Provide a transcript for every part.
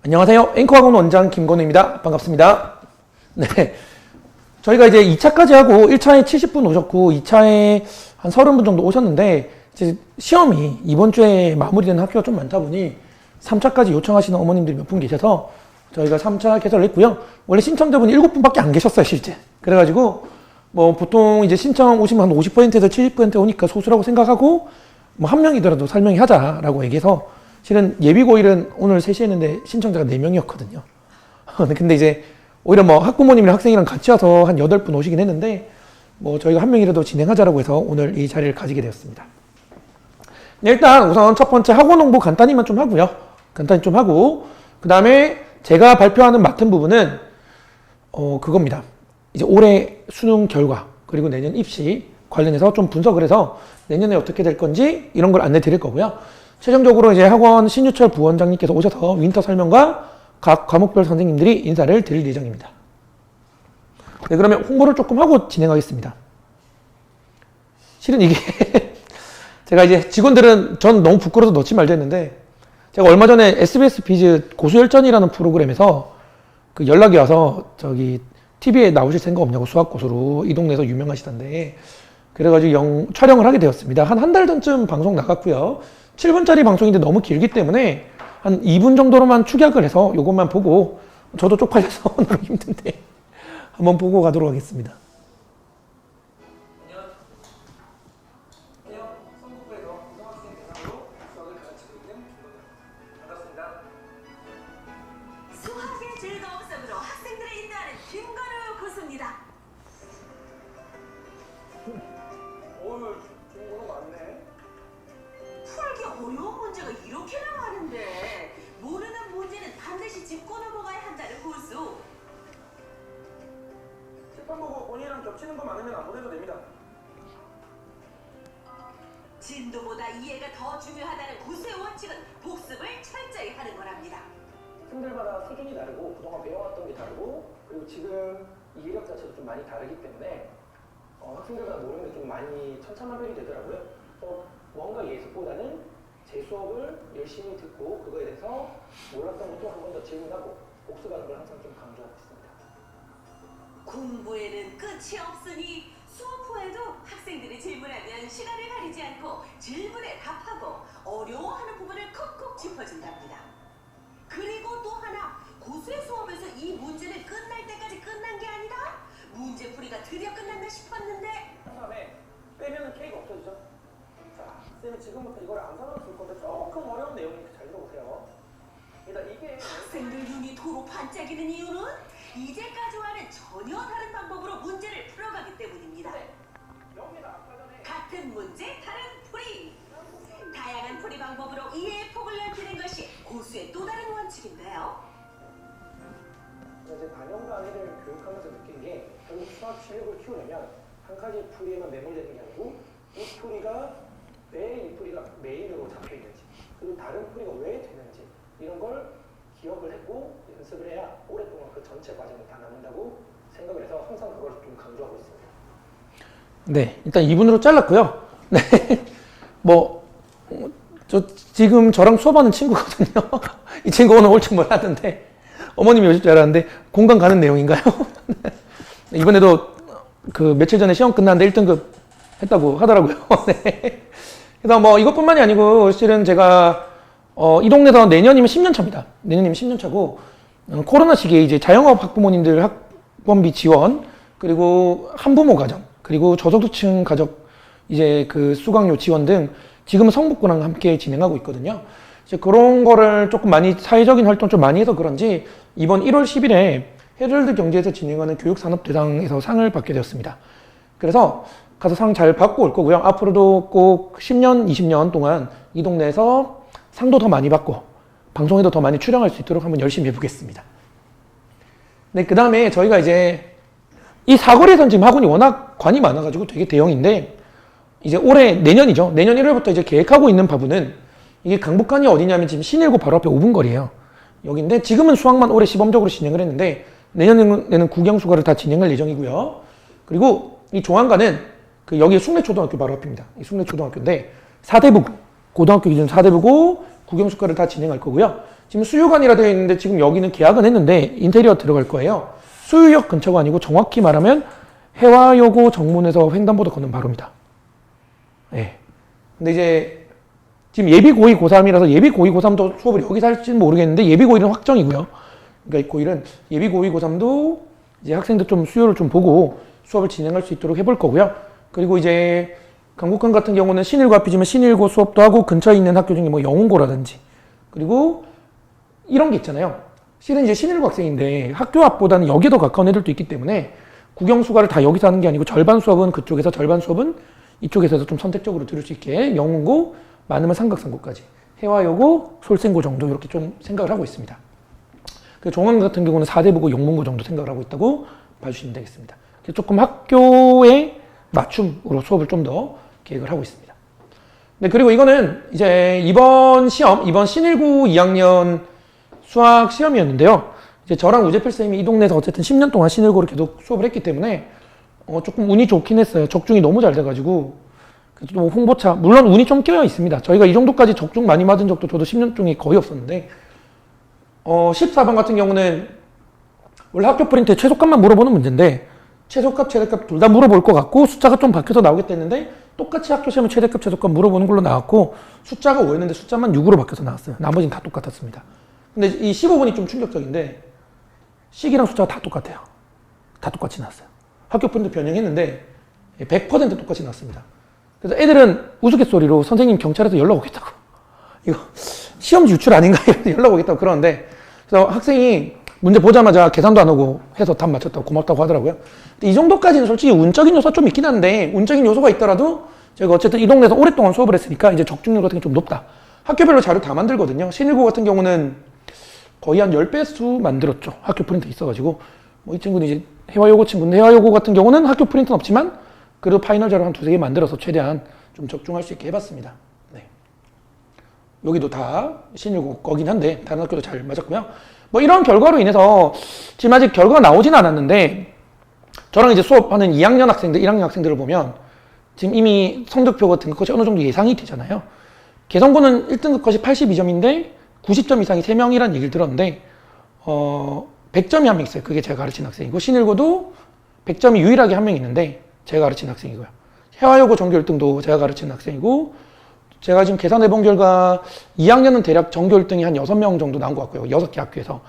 안녕하세요. 앵커학원 원장 김건우입니다. 반갑습니다. 네. 저희가 이제 2차까지 하고 1차에 70분 오셨고 2차에 한 30분 정도 오셨는데 이제 시험이 이번 주에 마무리되는 학교가 좀 많다 보니 3차까지 요청하시는 어머님들이 몇 분 계셔서 저희가 3차 개설을 했고요. 원래 신청자분이 7분밖에 안 계셨어요, 실제. 그래가지고 뭐 보통 이제 신청 오시면 한 50%에서 70% 오니까 소수라고 생각하고 뭐 한 명이더라도 설명이 하자라고 얘기해서 실은 예비고일은 오늘 3시에 했는데 신청자가 4명이었거든요. 근데 이제 오히려 뭐 학부모님이랑 학생이랑 같이 와서 한 8분 오시긴 했는데 뭐 저희가 한 명이라도 진행하자라고 해서 오늘 이 자리를 가지게 되었습니다. 네, 일단 우선 첫 번째 학원 홍보 간단히만 좀 하고요. 간단히 좀 하고 그 다음에 제가 발표하는 맡은 부분은 그겁니다. 이제 올해 수능 결과 그리고 내년 입시 관련해서 좀 분석을 해서 내년에 어떻게 될 건지 이런 걸 안내 드릴 거고요. 최종적으로 이제 학원 신유철 부원장님께서 오셔서 윈터 설명과 각 과목별 선생님들이 인사를 드릴 예정입니다. 네, 그러면 홍보를 조금 하고 진행하겠습니다. 실은 이게 제가 이제 직원들은 전 너무 부끄러워서 넣지 말자 했는데 제가 얼마 전에 SBS 비즈 고수열전이라는 프로그램에서 그 연락이 와서 저기 TV에 나오실 생각 없냐고 수학 고수로 이 동네에서 유명하시던데 그래가지고 촬영을 하게 되었습니다. 한 달 전쯤 방송 나갔고요. 7분짜리 방송인데 너무 길기 때문에 한 2분 정도로만 축약을 해서 이것만 보고 저도 쪽팔려서 너무 힘든데 한번 보고 가도록 하겠습니다. 수학의 즐거운 속으로 학생들을 인도하는 김건우 교수입니다. 오늘 중국어 맞네. 풀기 어려운 문제가 이렇게 나왔는데 모르는 문제는 반드시 짚고 넘어가야 한다는 고수. 칠판 보고 본인이랑 겹치는 거 많으면 안 보내도 됩니다. 진도보다 이해가 더 중요하다는 고수의 원칙은 복습을 철저히 하는 거랍니다. 학생들마다 수준이 다르고 그동안 배워왔던 게 다르고 그리고 지금 이해력 자체도 좀 많이 다르기 때문에 학생들마다 모르는 게 좀 많이 천차만별이 되더라고요. 그래서 뭔가 예습보다는 제 수업을 열심히 듣고 그거에 대해서 몰랐던 것도 한 번 더 질문하고 복습하는 걸 항상 좀 강조하고 있습니다. 공부에는 끝이 없으니 수업 후에도 학생들이 질문하면 시간을 가리지 않고 질문에 답하고 어려워하는 부분을 콕콕 짚어준답니다. 그리고 또 하나, 고수의 수업에서 이 문제는 끝날 때까지 끝난 게 아니라 문제풀이가 드디어 끝났나 싶었는데 다음에 빼면은 K가 없어지죠. 자, 쌤이 지금부터 이걸 암산으로 줄 건데 조금 어려운 내용이니까 잘 들어보세요. 일단 이게 학생들 눈이 도로 반짝이는 이유는 이제까지와는 전혀 다른 방법으로 문제를 풀어가기 때문입니다. 여기다 아까 전에 같은 문제, 다른 풀이. 다양한 풀이 방법으로 이해의 폭을 넓히는 것이 고수의 또 다른 원칙인데요. 이제 단연간 애를 교육하면서 느낀 게 결국 수학 실력을 키우려면 한 가지 풀이에만 매몰되는 게 아니고 이 풀이가 왜 이 풀이가 메인으로 잡혀 있는지 그리고 다른 풀이가 왜 되는지 이런 걸 기억을 했고 연습을 해야 오랫동안 그 전체 과정을 다 남는다고 생각을 해서 항상 그걸 좀 강조하고 있습니다. 네, 일단 2분으로 잘랐고요. 네, 저 지금 저랑 수업하는 친구거든요. 이 친구 오늘 올 줄 몰랐는데 어머님이 오실 줄 알았는데 공감 가는 내용인가요? 이번에도 그 며칠 전에 시험 끝났는데 1등급 했다고 하더라고요. 네. 그래서 뭐 이것뿐만이 아니고 실은 제가 이 동네에서 내년이면 10년 차입니다. 내년이면 10년 차고 코로나 시기에 이제 자영업 학부모님들 학원비 지원 그리고 한부모 가정 그리고 저소득층 가족 이제 그 수강료 지원 등 지금은 성북구랑 함께 진행하고 있거든요. 이제 그런 거를 조금 많이 사회적인 활동 좀 많이 해서 그런지 이번 1월 10일에 헤럴드 경제에서 진행하는 교육산업대상에서 상을 받게 되었습니다. 그래서 가서 상 잘 받고 올 거고요. 앞으로도 꼭 10년, 20년 동안 이 동네에서 상도 더 많이 받고 방송에도 더 많이 출연할 수 있도록 한번 열심히 해보겠습니다. 네, 그 다음에 저희가 이제 이 사거리에선 지금 학원이 워낙 관이 많아가지고 되게 대형인데 이제 올해 내년이죠. 내년 1월부터 이제 계획하고 있는 바부는 이게 강북관이 어디냐면 지금 신일고 바로 앞에 5분 거리예요. 여기인데 지금은 수학만 올해 시범적으로 진행을 했는데 내년에는 국영수거를 다 진행할 예정이고요. 그리고 이 종안관은 그 여기 숭례초등학교 바로 앞입니다. 이 숭례초등학교인데 4대부고 고등학교 기준 4대부고 국영수거를 다 진행할 거고요. 지금 수유관이라 되어 있는데 지금 여기는 계약은 했는데 인테리어 들어갈 거예요. 수유역 근처가 아니고 정확히 말하면 해화여고 정문에서 횡단보도 건넌 바로입니다. 예. 근데 이제 지금 예비 고2 고3이라서 예비 고2 고3도 수업을 여기서 할지는 모르겠는데 예비 고1은 확정이고요. 그러니까 고1은 예비 고2 고3도 이제 학생들 좀 수요를 좀 보고 수업을 진행할 수 있도록 해볼 거고요. 그리고 이제 강북권 같은 경우는 신일고 앞이지만 신일고 수업도 하고 근처에 있는 학교 중에 뭐 영훈고라든지 그리고 이런 게 있잖아요. 실은 이제 신일고 학생인데 학교 앞보다는 여기에 더 가까운 애들도 있기 때문에 국영수가를 다 여기서 하는 게 아니고 절반 수업은 그쪽에서 절반 수업은 이쪽에서 해서 좀 선택적으로 들을 수 있게 영훈고, 많으면 삼각상고까지 해화여고, 솔생고 정도 이렇게 좀 생각을 하고 있습니다. 그 종합 같은 경우는 4대부고 영문고 정도 생각을 하고 있다고 봐주시면 되겠습니다. 조금 학교에 맞춤으로 수업을 좀 더 계획을 하고 있습니다. 네, 그리고 이거는 이제 이번 시험, 이번 신일고 2학년 수학 시험이었는데요. 이제 저랑 우재필 쌤이 이 동네에서 어쨌든 10년 동안 신일고를 계속 수업을 했기 때문에 조금 운이 좋긴 했어요. 적중이 너무 잘 돼가지고. 또 홍보차, 물론 운이 좀 껴여 있습니다. 저희가 이 정도까지 적중 많이 맞은 적도 저도 10년 중에 거의 없었는데 14번 같은 경우는 원래 학교 프린트에 최소값만 물어보는 문제인데 최소값, 최대값 둘 다 물어볼 것 같고 숫자가 좀 바뀌어서 나오겠다 했는데 똑같이 학교 시험에 최대값, 최소값 물어보는 걸로 나왔고 숫자가 5였는데 숫자만 6으로 바뀌어서 나왔어요. 나머지는 다 똑같았습니다. 근데 이 15번이 좀 충격적인데 식이랑 숫자가 다 똑같아요. 다 똑같이 나왔어요. 학교 프린트 변형했는데 100% 똑같이 나왔습니다. 그래서 애들은 우스갯소리로 선생님 경찰에서 연락 오겠다고. 이거 시험지 유출 아닌가? 이러면서 연락 오겠다고 그러는데 그래서 학생이 문제 보자마자 계산도 안 하고 해서 답 맞췄다고 고맙다고 하더라고요. 근데 이 정도까지는 솔직히 운적인 요소가 좀 있긴 한데 운적인 요소가 있더라도 제가 어쨌든 이 동네에서 오랫동안 수업을 했으니까 이제 적중률 같은 게 좀 높다. 학교별로 자료 다 만들거든요. 신일고 같은 경우는 거의 한 10배수 만들었죠. 학교 프린트 있어가지고. 뭐 이 친구는 이제 해화여고 친구인데 해화여고 같은 경우는 학교 프린트는 없지만 그래도 파이널 자료 한 2-3개 만들어서 최대한 좀 적중할 수 있게 해봤습니다. 네. 여기도 다 신일고 거긴 한데 다른 학교도 잘 맞았고요. 뭐 이런 결과로 인해서 지금 아직 결과가 나오진 않았는데 저랑 이제 수업하는 2학년 학생들, 1학년 학생들을 보면 지금 이미 성적표가 등급 컷이 어느 정도 예상이 되잖아요. 개성고는 1등급 컷이 82점인데 90점 이상이 3명이라는 얘기를 들었는데 100점이 한 명 있어요. 그게 제가 가르친 학생이고 신일고도 100점이 유일하게 한 명 있는데 제가 가르친 학생이고요. 해화여고 전교 1등도 제가 가르친 학생이고 제가 지금 계산해본 결과 2학년은 대략 전교 1등이 한 6명 정도 나온 것 같고요. 6개 학교에서.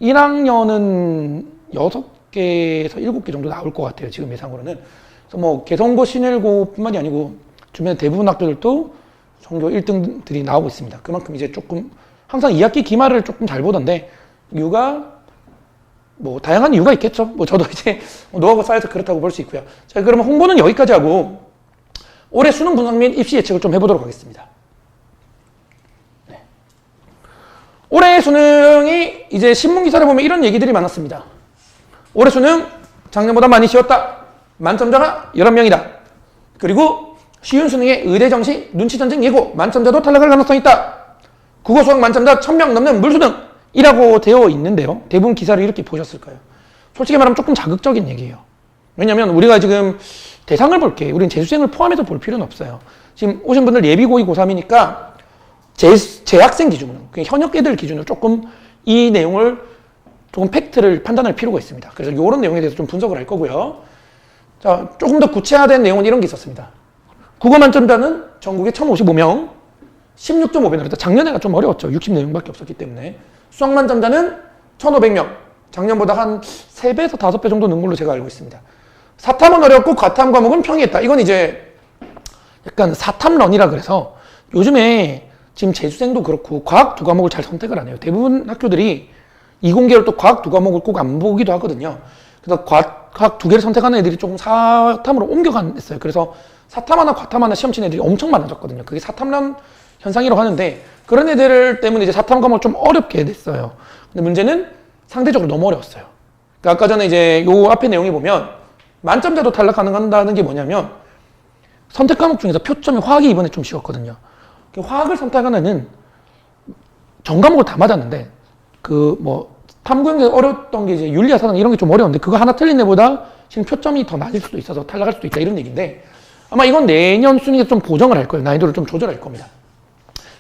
1학년은 6개에서 7개 정도 나올 것 같아요. 지금 예상으로는. 그래서 뭐 개성고, 신일고 뿐만이 아니고 주변 대부분 학교들도 전교 1등들이 나오고 있습니다. 그만큼 이제 조금 항상 2학기 기말을 조금 잘 보던데 이유가 뭐 다양한 이유가 있겠죠. 뭐 저도 이제 노하우가 쌓여서 그렇다고 볼 수 있고요. 자, 그러면 홍보는 여기까지 하고 올해 수능 분석 및 입시 예측을 좀 해보도록 하겠습니다. 네. 올해 수능이 이제 신문 기사를 보면 이런 얘기들이 많았습니다. 올해 수능 작년보다 많이 쉬웠다. 만점자가 11명이다. 그리고 쉬운 수능의 의대 정시, 눈치 전쟁 예고, 만점자도 탈락할 가능성이 있다. 국어 수학 만점자 1000명 넘는 물수능이라고 되어 있는데요. 대부분 기사를 이렇게 보셨을까요? 솔직히 말하면 조금 자극적인 얘기예요. 왜냐면 우리가 지금 대상을 볼게. 우리는 재수생을 포함해서 볼 필요는 없어요. 지금 오신 분들 예비 고2 고3이니까 재학생 기준으로, 현역 애들 기준으로 조금 이 내용을 조금 팩트를 판단할 필요가 있습니다. 그래서 이런 내용에 대해서 좀 분석을 할 거고요. 자, 조금 더 구체화된 내용은 이런 게 있었습니다. 국어 만점자는 전국에 1055명, 16.5배는 작년에가 좀 어려웠죠. 64명밖에 없었기 때문에. 수학 만점자는 1500명, 작년보다 한 3배에서 5배 정도 는 걸로 제가 알고 있습니다. 사탐은 어렵고 과탐 과목은 평이했다. 이건 이제 약간 사탐런이라 그래서 요즘에 지금 재수생도 그렇고 과학 2과목을 잘 선택을 안 해요. 대부분 학교들이 이공계열 또 과학 2과목을 꼭 안 보기도 하거든요. 그래서 과학 2개를 선택하는 애들이 조금 사탐으로 옮겨갔어요. 그래서 사탐 하나 과탐 하나 시험 친 애들이 엄청 많아졌거든요. 그게 사탐런 현상이라고 하는데 그런 애들 때문에 이제 사탐 과목을 좀 어렵게 됐어요. 근데 문제는 상대적으로 너무 어려웠어요. 그러니까 아까 전에 이제 요 앞에 내용에 보면 만점자도 탈락 가능한다는 게 뭐냐면 선택 과목 중에서 표점이 화학이 이번에 좀 쉬웠거든요. 화학을 선택하는 애는 전 과목을 다 맞았는데 그 뭐 탐구형에서 어려웠던 게 이제 윤리와 사상 이런 게 좀 어려운데 그거 하나 틀린 애보다 지금 표점이 더 낮을 수도 있어서 탈락할 수도 있다 이런 얘기인데 아마 이건 내년 수능에서 좀 보정을 할 거예요. 난이도를 좀 조절할 겁니다.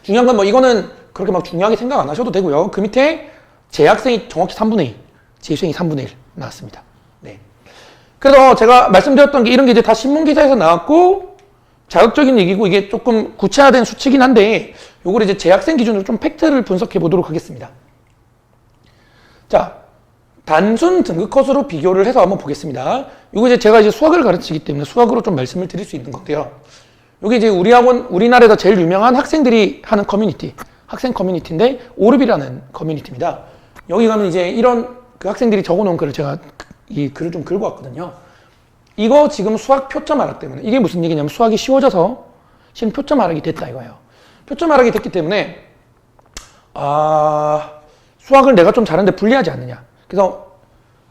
중요한 건 뭐 이거는 그렇게 막 중요하게 생각 안 하셔도 되고요. 그 밑에 재학생이 정확히 3분의 1, 재수생이 3분의 1 나왔습니다. 네. 그래서 제가 말씀드렸던 게 이런 게 이제 다 신문기사에서 나왔고 자극적인 얘기고 이게 조금 구체화된 수치긴 한데 요걸 이제 재학생 기준으로 좀 팩트를 분석해 보도록 하겠습니다. 자, 단순 등급 컷으로 비교를 해서 한번 보겠습니다. 이거 이제 제가 이제 수학을 가르치기 때문에 수학으로 좀 말씀을 드릴 수 있는 건데요. 여기 이제 우리 학원, 우리나라에서 제일 유명한 학생들이 하는 커뮤니티, 학생 커뮤니티인데 오르비라는 커뮤니티입니다. 여기 가면 이제 이런 그 학생들이 적어놓은 글을 제가 이 글을 좀 긁어 왔거든요. 이거 지금 수학 표점 하락 때문에 이게 무슨 얘기냐면 수학이 쉬워져서 지금 표점 하락이 됐다 이거예요. 표점 하락이 됐기 때문에 수학을 내가 좀 잘하는데 불리하지 않느냐. 그래서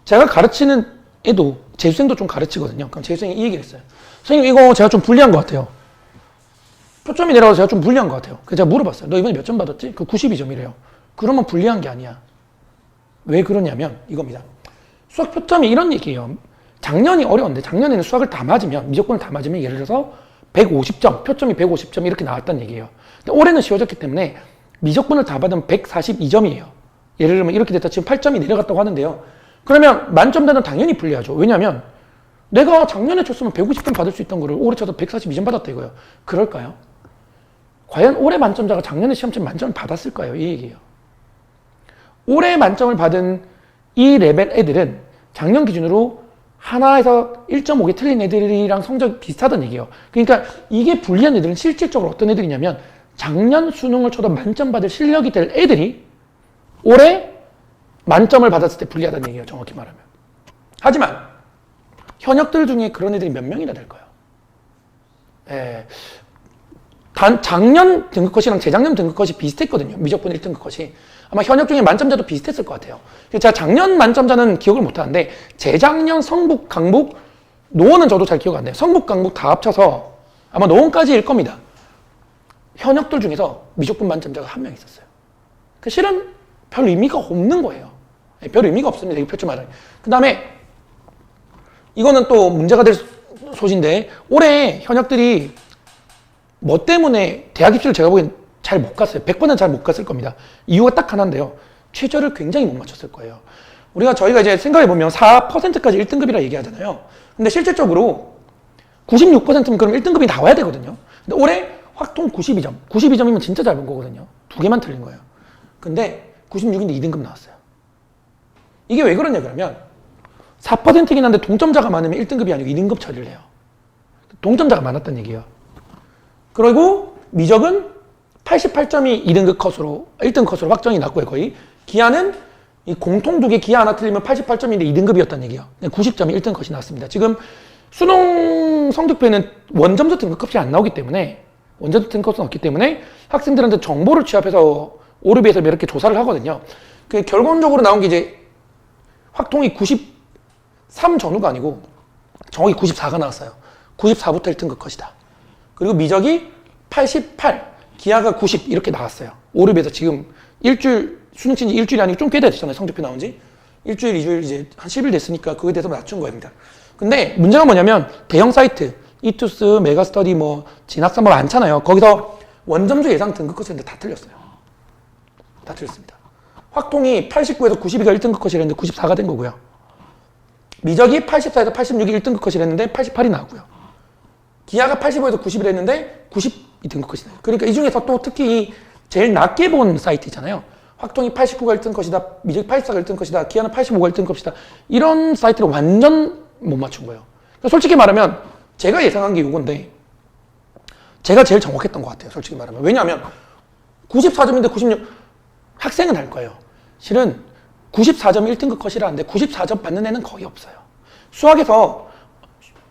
제가 가르치는 애도 재수생도 좀 가르치거든요. 그럼 재수생이 이 얘기를 했어요. 선생님 이거 제가 좀 불리한 것 같아요. 표점이 내려가서 제가 좀 불리한 것 같아요. 그래서 제가 물어봤어요. 너 이번에 몇 점 받았지? 그 92점이래요. 그러면 불리한 게 아니야. 왜 그러냐면 이겁니다. 수학 표점이 이런 얘기예요. 작년이 어려운데 작년에는 수학을 다 맞으면 미적분을 다 맞으면 예를 들어서 150점, 표점이 150점 이렇게 나왔다는 얘기예요. 근데 올해는 쉬워졌기 때문에 미적분을 다 받으면 142점이에요. 예를 들면 이렇게 됐다 지금 8점이 내려갔다고 하는데요. 그러면 만점대는 당연히 불리하죠. 왜냐하면 내가 작년에 쳤으면 150점 받을 수 있던 거를 올해 쳐서 142점 받았다 이거예요. 그럴까요? 과연 올해 만점자가 작년에 시험치면 만점을 받았을까요? 이 얘기예요. 올해 만점을 받은 이 레벨 애들은 작년 기준으로 하나에서 1.5개 틀린 애들이랑 성적이 비슷하다는 얘기예요. 그러니까 이게 불리한 애들은 실질적으로 어떤 애들이냐면 작년 수능을 쳐도 만점 받을 실력이 될 애들이 올해 만점을 받았을 때 불리하다는 얘기예요. 정확히 말하면. 하지만 현역들 중에 그런 애들이 몇 명이나 될까요? 작년 등급컷이랑 재작년 등급컷이 비슷했거든요. 미적분 1등급 컷이. 아마 현역 중에 만점자도 비슷했을 것 같아요. 제가 작년 만점자는 기억을 못하는데 재작년 성북, 강북, 노원은 저도 잘 기억 안 나요. 성북, 강북 다 합쳐서 아마 노원까지일 겁니다. 현역들 중에서 미적분 만점자가 한 명 있었어요. 그 실은 별 의미가 없는 거예요. 별 의미가 없습니다. 이 표점 하락. 그 다음에 이거는 또 문제가 될 소지인데 올해 현역들이 뭐 때문에 대학 입시를 제가 보기엔 잘 못 갔어요. 100번은 잘 못 갔을 겁니다. 이유가 딱 하나인데요. 최저를 굉장히 못 맞췄을 거예요. 저희가 이제 생각해보면 4%까지 1등급이라 얘기하잖아요. 근데 실질적으로 96%면 그럼 1등급이 나와야 되거든요. 근데 올해 확통 92점. 92점이면 진짜 잘 본 거거든요. 2개만 틀린 거예요. 근데 96인데 2등급 나왔어요. 이게 왜 그러냐 그러면 4%이긴 한데 동점자가 많으면 1등급이 아니고 2등급 처리를 해요. 동점자가 많았다는 얘기예요. 그리고 미적은 88점이 2등급 컷으로 1등 컷으로 확정이 났고요. 거의 기하는 이 공통 두 개 기하 하나 틀리면 88점인데 2등급이었다는 얘기예요. 90점이 1등 컷이 나왔습니다. 지금 수능 성적표에는 원점수 등급컷이 안 나오기 때문에 원점수 등급컷은 없기 때문에 학생들한테 정보를 취합해서 오르비에서 이렇게 조사를 하거든요. 그 결론적으로 나온 게 이제 확통이 93 전후가 아니고 정확히 94가 나왔어요. 94부터 1등급 컷이다. 그리고 미적이 88, 기하가 90 이렇게 나왔어요. 오르비에서 지금 일주일, 수능 친지 일주일이 아니고 좀 꽤 됐잖아요. 성적표 나온 지. 일주일, 2주일 이제 한 10일 됐으니까 그거에 대해서 맞춘 겁니다. 근데 문제가 뭐냐면 대형 사이트, 이투스, 메가스터디, 진학사 많잖아요. 거기서 원점수 예상 등급 컷인데 다 틀렸어요. 다 틀렸습니다. 확통이 89에서 92가 1등급 컷이랬는데 94가 된 거고요. 미적이 84에서 86이 1등급 컷이랬는데 88이 나왔고요. 기하가 85에서 90을 했는데 90이 등급 컷이 나요. 그러니까 이 중에서 또 특히 제일 낮게 본 사이트 있잖아요. 확통이 89가 1등 컷이다, 미적이 84가 1등 컷이다, 기하는 85가 1등 컷이다. 이런 사이트를 완전 못 맞춘 거예요. 그러니까 솔직히 말하면 제가 예상한 게 이건데 제가 제일 정확했던 것 같아요. 솔직히 말하면. 왜냐하면 94점인데 96 학생은 할 거예요. 실은 94점이 1등급 컷이라는데 94점 받는 애는 거의 없어요. 수학에서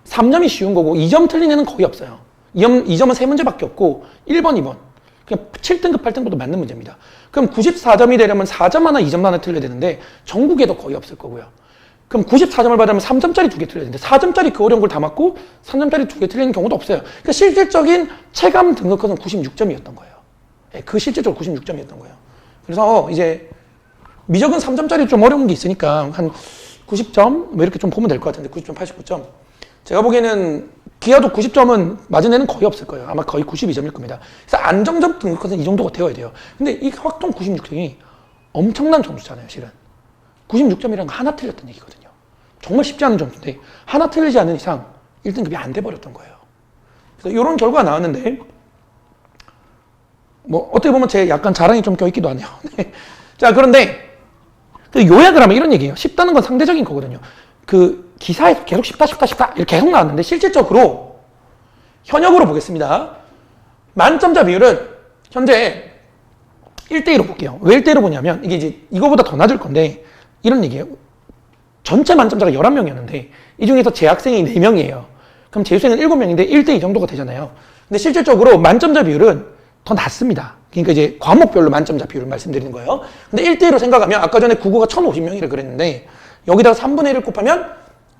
3점이 쉬운 거고 2점 틀린 애는 거의 없어요. 2점은 3문제밖에 없고 1번, 2번. 그냥 7등급, 8등급도 맞는 문제입니다. 그럼 94점이 되려면 4점 하나, 2점 하나 틀려야 되는데 전국에도 거의 없을 거고요. 그럼 94점을 받으면 3점짜리 2개 틀려야 되는데 4점짜리 그 어려운 걸 다 맞고 3점짜리 2개 틀리는 경우도 없어요. 그러니까 실질적인 체감 등급컷은 96점이었던 거예요. 그 실질적으로 96점이었던 거예요. 그래서 이제 미적은 3점짜리 좀 어려운 게 있으니까 한 90점 뭐 이렇게 좀 보면 될 것 같은데 90점, 89점. 제가 보기에는 기아도 90점은 맞은 애는 거의 없을 거예요. 아마 거의 92점일 겁니다. 그래서 안정적 등급컷은 이 정도가 되어야 돼요. 근데 이 확통 96점이 엄청난 점수잖아요, 실은. 96점이란 거 하나 틀렸던 얘기거든요. 정말 쉽지 않은 점수인데 하나 틀리지 않는 이상 1등급이 안 돼버렸던 거예요. 그래서 이런 결과가 나왔는데 뭐 어떻게 보면 제 약간 자랑이 좀 껴있기도 하네요. 네. 자, 그런데 요약을 하면 이런 얘기예요. 쉽다는 건 상대적인 거거든요. 그 기사에서 계속 쉽다 이렇게 계속 나왔는데 실질적으로 현역으로 보겠습니다. 만점자 비율은 현재 1대1로 볼게요. 왜 1대1로 보냐면 이게 이제 이거보다 더 낮을 건데 이런 얘기예요. 전체 만점자가 11명이었는데 이 중에서 재학생이 4명이에요. 그럼 재수생은 7명인데 1대2 정도가 되잖아요. 근데 실질적으로 만점자 비율은 더 낮습니다. 그러니까 이제 과목별로 만점자 비율을 말씀드리는 거예요. 근데 1대1로 생각하면 아까 전에 국어가 1050명이라 그랬는데 여기다가 3분의 1을 곱하면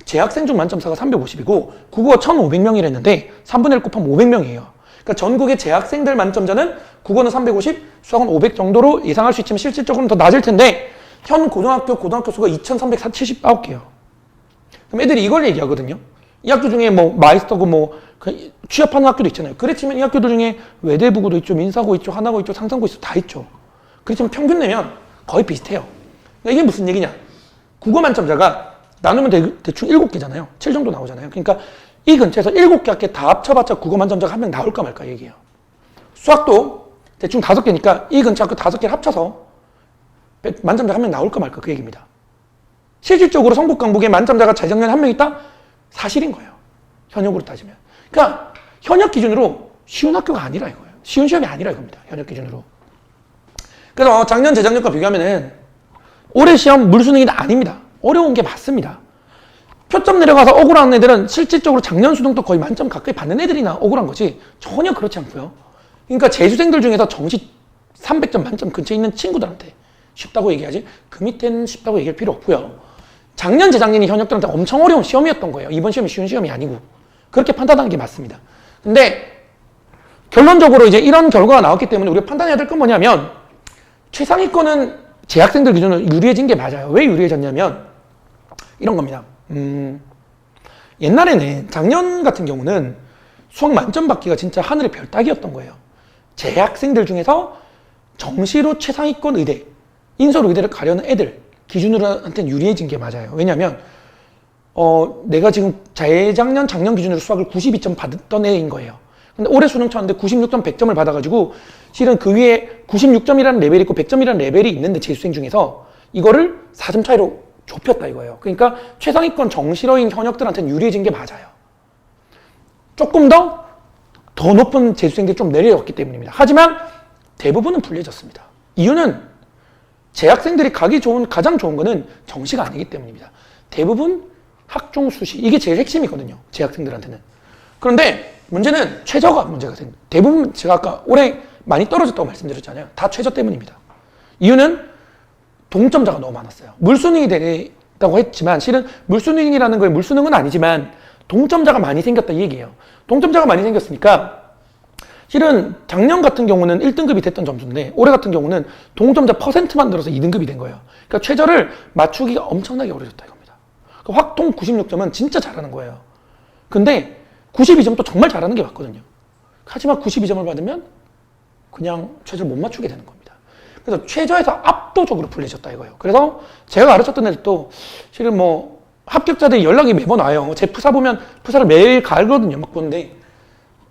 재학생 중 만점사가 350이고 국어가 1500명이라 했는데 3분의 1 곱하면 500명이에요. 그러니까 전국의 재학생들 만점자는 국어는 350, 수학은 500 정도로 예상할 수 있지만 실질적으로는 더 낮을 텐데 현 고등학교 수가 2379개요. 그럼 애들이 이걸 얘기하거든요. 이 학교 중에 뭐 마이스터고 뭐 취업하는 학교도 있잖아요. 그렇지만 이 학교들 중에 외대부고도 있죠, 민사고 있죠, 하나고 있죠, 상상고 있죠, 다 있죠. 그렇지만 평균 내면 거의 비슷해요. 그러니까 이게 무슨 얘기냐? 국어 만점자가 나누면 대충 7개잖아요. 7 정도 나오잖아요. 그러니까 이 근처에서 7개 학교 다 합쳐봤자 국어 만점자가 한 명 나올까 말까 얘기해요. 수학도 대충 5개니까 이 근처 학교 5개를 합쳐서 만점자가 한 명 나올까 말까 그 얘기입니다. 실질적으로 성북 강북에 만점자가 재작년에 한 명 있다? 사실인 거예요. 현역으로 따지면. 그러니까 현역 기준으로 쉬운 학교가 아니라 이거예요. 쉬운 시험이 아니라 이겁니다. 현역 기준으로. 그래서 작년, 재작년과 비교하면은 올해 시험 물수능이 아닙니다. 어려운 게 맞습니다. 표점 내려가서 억울한 애들은 실질적으로 작년 수능도 거의 만점 가까이 받는 애들이나 억울한 거지 전혀 그렇지 않고요. 그러니까 재수생들 중에서 정시 300점 만점 근처에 있는 친구들한테 쉽다고 얘기하지 그 밑에는 쉽다고 얘기할 필요 없고요. 작년, 재작년이 현역들한테 엄청 어려운 시험이었던 거예요. 이번 시험이 쉬운 시험이 아니고. 그렇게 판단하는 게 맞습니다. 근데 결론적으로 이제 이런 결과가 나왔기 때문에 우리가 판단해야 될 건 뭐냐면 최상위권은 재학생들 기준으로 유리해진 게 맞아요. 왜 유리해졌냐면 이런 겁니다. 옛날에는 작년 같은 경우는 수학 만점 받기가 진짜 하늘의 별 따기였던 거예요. 재학생들 중에서 정시로 최상위권 의대, 인서울 의대를 가려는 애들 기준으로한테는 유리해진 게 맞아요. 왜냐면 내가 지금 재작년, 작년 기준으로 수학을 92점 받았던 애인 거예요. 근데 올해 수능 쳤는데 96점, 100점을 받아가지고 실은 그 위에 96점이라는 레벨이 있고 100점이라는 레벨이 있는데 재수생 중에서 이거를 4점 차이로 좁혔다 이거예요. 그러니까 최상위권 정시러인 현역들한테는 유리해진 게 맞아요. 조금 더 높은 재수생들이 좀 내려왔기 때문입니다. 하지만 대부분은 불리해졌습니다. 이유는 재학생들이 가기 좋은 가장 좋은 거는 정시가 아니기 때문입니다. 대부분 학종 수시 이게 제일 핵심이거든요. 재학생들한테는. 그런데 문제는 최저가 문제가 됩니다. 대부분 제가 아까 올해 많이 떨어졌다고 말씀드렸잖아요. 다 최저 때문입니다. 이유는 동점자가 너무 많았어요. 물수능이 되다고 했지만 실은 물수능이라는 거에 물수능은 아니지만 동점자가 많이 생겼다 이 얘기예요. 동점자가 많이 생겼으니까 실은 작년 같은 경우는 1등급이 됐던 점수인데 올해 같은 경우는 동점자 퍼센트만 들어서 2등급이 된 거예요. 그러니까 최저를 맞추기가 엄청나게 어려졌다 이겁니다. 그러니까 확통 96점은 진짜 잘하는 거예요. 근데 92점도 정말 잘하는 게 맞거든요. 하지만 92점을 받으면 그냥 최저를 못 맞추게 되는 겁니다. 그래서 최저에서 압도적으로 불리해졌다 이거예요. 그래서 제가 가르쳤던 애들도 실은 뭐 합격자들이 연락이 매번 와요. 제 프사 보면 프사를 매일 갈거든요. 막 보는데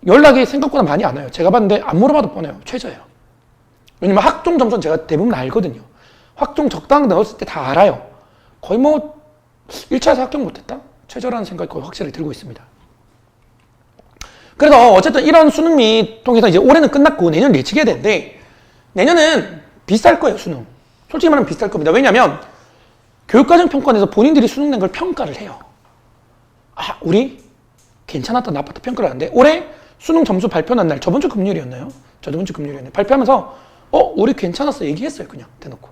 연락이 생각보다 많이 안 와요. 제가 봤는데 안 물어봐도 뻔해요. 최저예요. 왜냐면 학종 점수는 제가 대부분 알거든요. 학종 적당 넣었을 때 다 알아요. 거의 뭐 1차에서 합격 못했다? 최저라는 생각이 거의 확실히 들고 있습니다. 그래서 어쨌든 이런 수능이 통해서 이제 올해는 끝났고 내년 예측해야 되는데 내년은 비쌀 거예요, 수능. 솔직히 말하면 비쌀 겁니다. 왜냐면 교육과정평가원에서 본인들이 수능 낸 걸 평가를 해요. 아, 우리 괜찮았다, 나빴다 평가를 하는데 올해 수능 점수 발표한 날, 저번 주 금요일이었나요? 저번 주 금요일이었나요? 발표하면서 우리 괜찮았어 얘기했어요. 그냥 대놓고.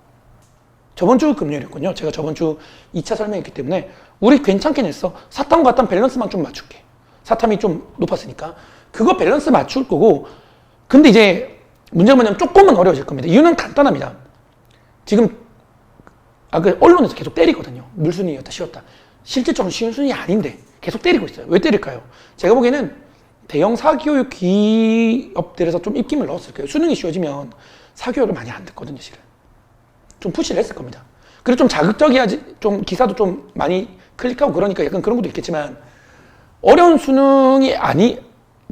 저번 주 금요일이었군요. 제가 저번 주 2차 설명했기 때문에 우리 괜찮게 냈어. 사탐과 과탐 밸런스만 좀 맞출게. 사탐이 좀 높았으니까. 그거 밸런스 맞출 거고 근데 이제 문제가 뭐냐면 조금은 어려워질 겁니다. 이유는 간단합니다. 지금 그 언론에서 계속 때리거든요. 물순이었다, 쉬웠다. 실질적으로 쉬운 수능이 아닌데 계속 때리고 있어요. 왜 때릴까요? 제가 보기에는 대형 사교육 기업들에서 좀 입김을 넣었을 거예요. 수능이 쉬워지면 사교육을 많이 안 듣거든요, 실은. 좀 푸시를 했을 겁니다. 그리고 좀 자극적이야지, 좀 기사도 좀 많이 클릭하고 그러니까 약간 그런 것도 있겠지만, 어려운 수능이